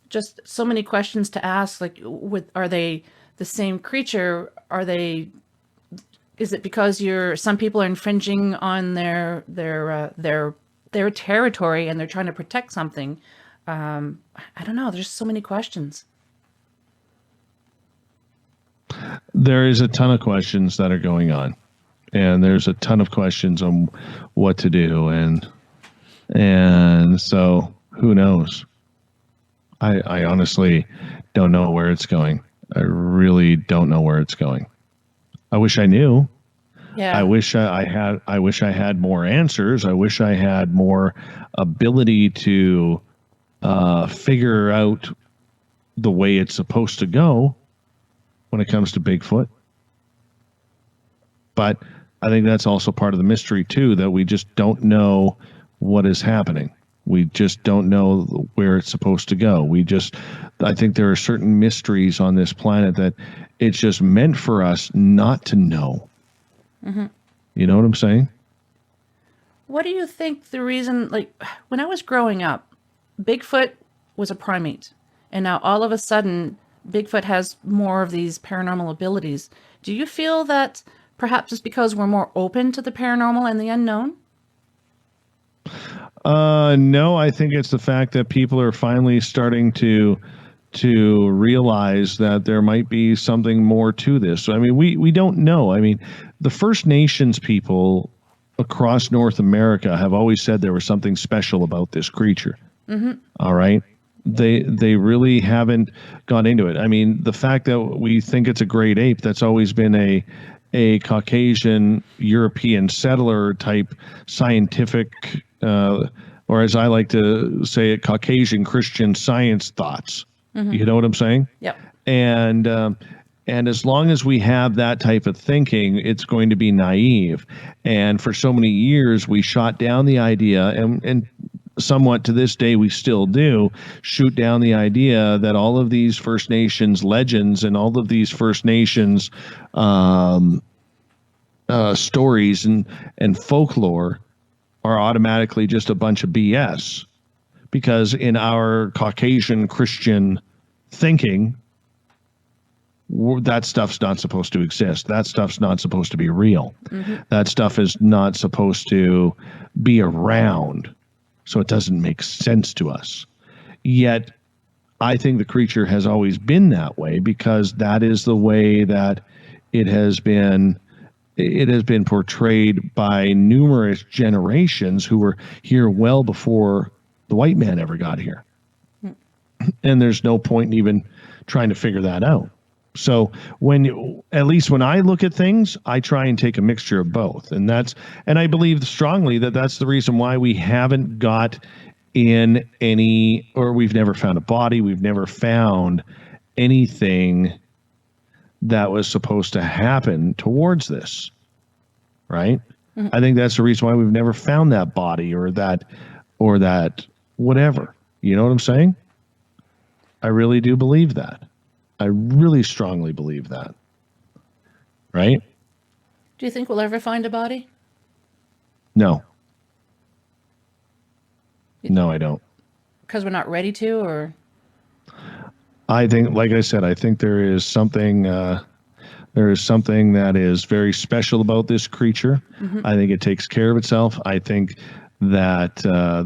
Just so many questions to ask. Like, are they the same creature? Is it because some people are infringing on their territory and they're trying to protect something? I don't know. There's so many questions. There is a ton of questions that are going on, and there's a ton of questions on what to do, and so who knows? I honestly don't know where it's going. I really don't know where it's going. I wish I knew. Yeah. I wish I had more answers. I wish I had more ability to figure out the way it's supposed to go when it comes to Bigfoot. But I think that's also part of the mystery too, that we just don't know what is happening. We just don't know where it's supposed to go. I think there are certain mysteries on this planet that it's just meant for us not to know. Mm-hmm. You know what I'm saying? What do you think the reason, like when I was growing up, Bigfoot was a primate, and now all of a sudden Bigfoot has more of these paranormal abilities. Do you feel that perhaps it's because we're more open to the paranormal and the unknown? No, I think it's the fact that people are finally starting to realize that there might be something more to this. So, I mean, we don't know. I mean, the First Nations people across North America have always said there was something special about this creature. Mm-hmm. All right. They really haven't gone into it. I mean, the fact that we think it's a great ape, that's always been a Caucasian European settler type scientific, or as I like to say it, Caucasian Christian Science thoughts. Mm-hmm. You know what I'm saying? Yep. And as long as we have that type of thinking, it's going to be naive. And for so many years, we shot down the idea, and somewhat to this day, we still do shoot down the idea that all of these First Nations legends and all of these First Nations stories and folklore are automatically just a bunch of BS. Because in our Caucasian Christian thinking, that stuff's not supposed to exist. That stuff's not supposed to be real. Mm-hmm. That stuff is not supposed to be around. So it doesn't make sense to us. Yet, I think the creature has always been that way because that is the way that it has been portrayed by numerous generations who were here well before the white man ever got here. And there's no point in even trying to figure that out. So at least when I look at things, I try and take a mixture of both. And I believe strongly that that's the reason why we haven't got in any, or we've never found a body. We've never found anything that was supposed to happen towards this, right? I think that's the reason why we've never found that body or that whatever. You know what I'm saying? I really do believe that. I really strongly believe that. Right? Do you think we'll ever find a body? No. No, I don't. Because we're not ready to, or? I think, like I said, I think there is something that is very special about this creature. I think it takes care of itself. I think that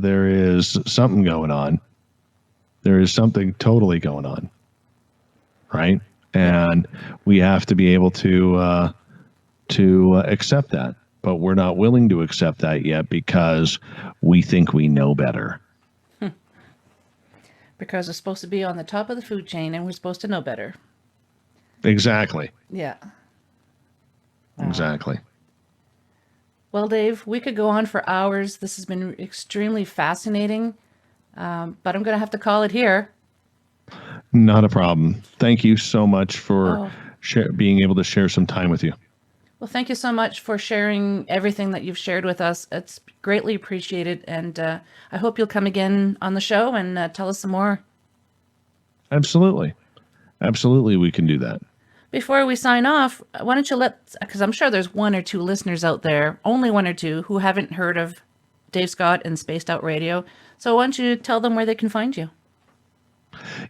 there is something going on. There is something totally going on, right? And we have to be able to accept that. But we're not willing to accept that yet because we think we know better. Because it's supposed to be on the top of the food chain and we're supposed to know better. Exactly. Yeah. Exactly. Well, Dave, we could go on for hours. This has been extremely fascinating, but I'm going to have to call it here. Not a problem. Thank you so much for being able to share some time with you. Well, thank you so much for sharing everything that you've shared with us. It's greatly appreciated, and I hope you'll come again on the show and tell us some more. Absolutely, we can do that. Before we sign off, why don't you because I'm sure there's one or two listeners out there, only one or two, who haven't heard of Dave Scott and Spaced Out Radio. So why don't you tell them where they can find you?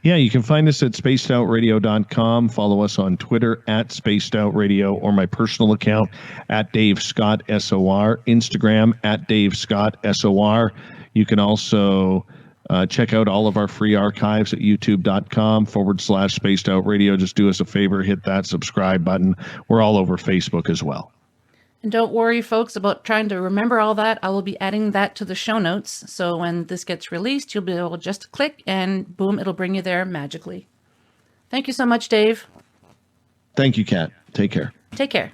Yeah, you can find us at spacedoutradio.com. Follow us on Twitter at spacedoutradio, or my personal account at Dave Scott SOR, Instagram at Dave Scott SOR. You can also check out all of our free archives at youtube.com/spacedoutradio. Just do us a favor, hit that subscribe button. We're all over Facebook as well. And don't worry, folks, about trying to remember all that. I will be adding that to the show notes. So when this gets released, you'll be able to just click and boom, it'll bring you there magically. Thank you so much, Dave. Thank you, Kat. Take care. Take care.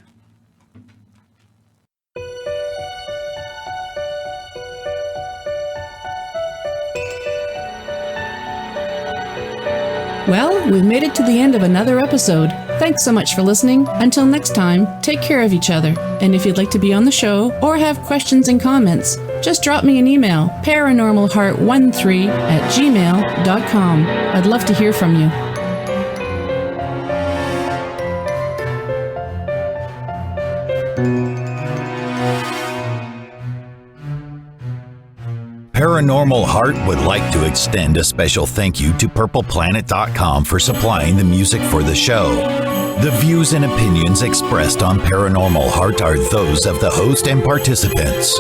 Well, we've made it to the end of another episode. Thanks so much for listening. Until next time, take care of each other. And if you'd like to be on the show or have questions and comments, just drop me an email, paranormalheart13@gmail.com. I'd love to hear from you. Paranormal Heart would like to extend a special thank you to PurplePlanet.com for supplying the music for the show. The views and opinions expressed on Paranormal Heart are those of the host and participants.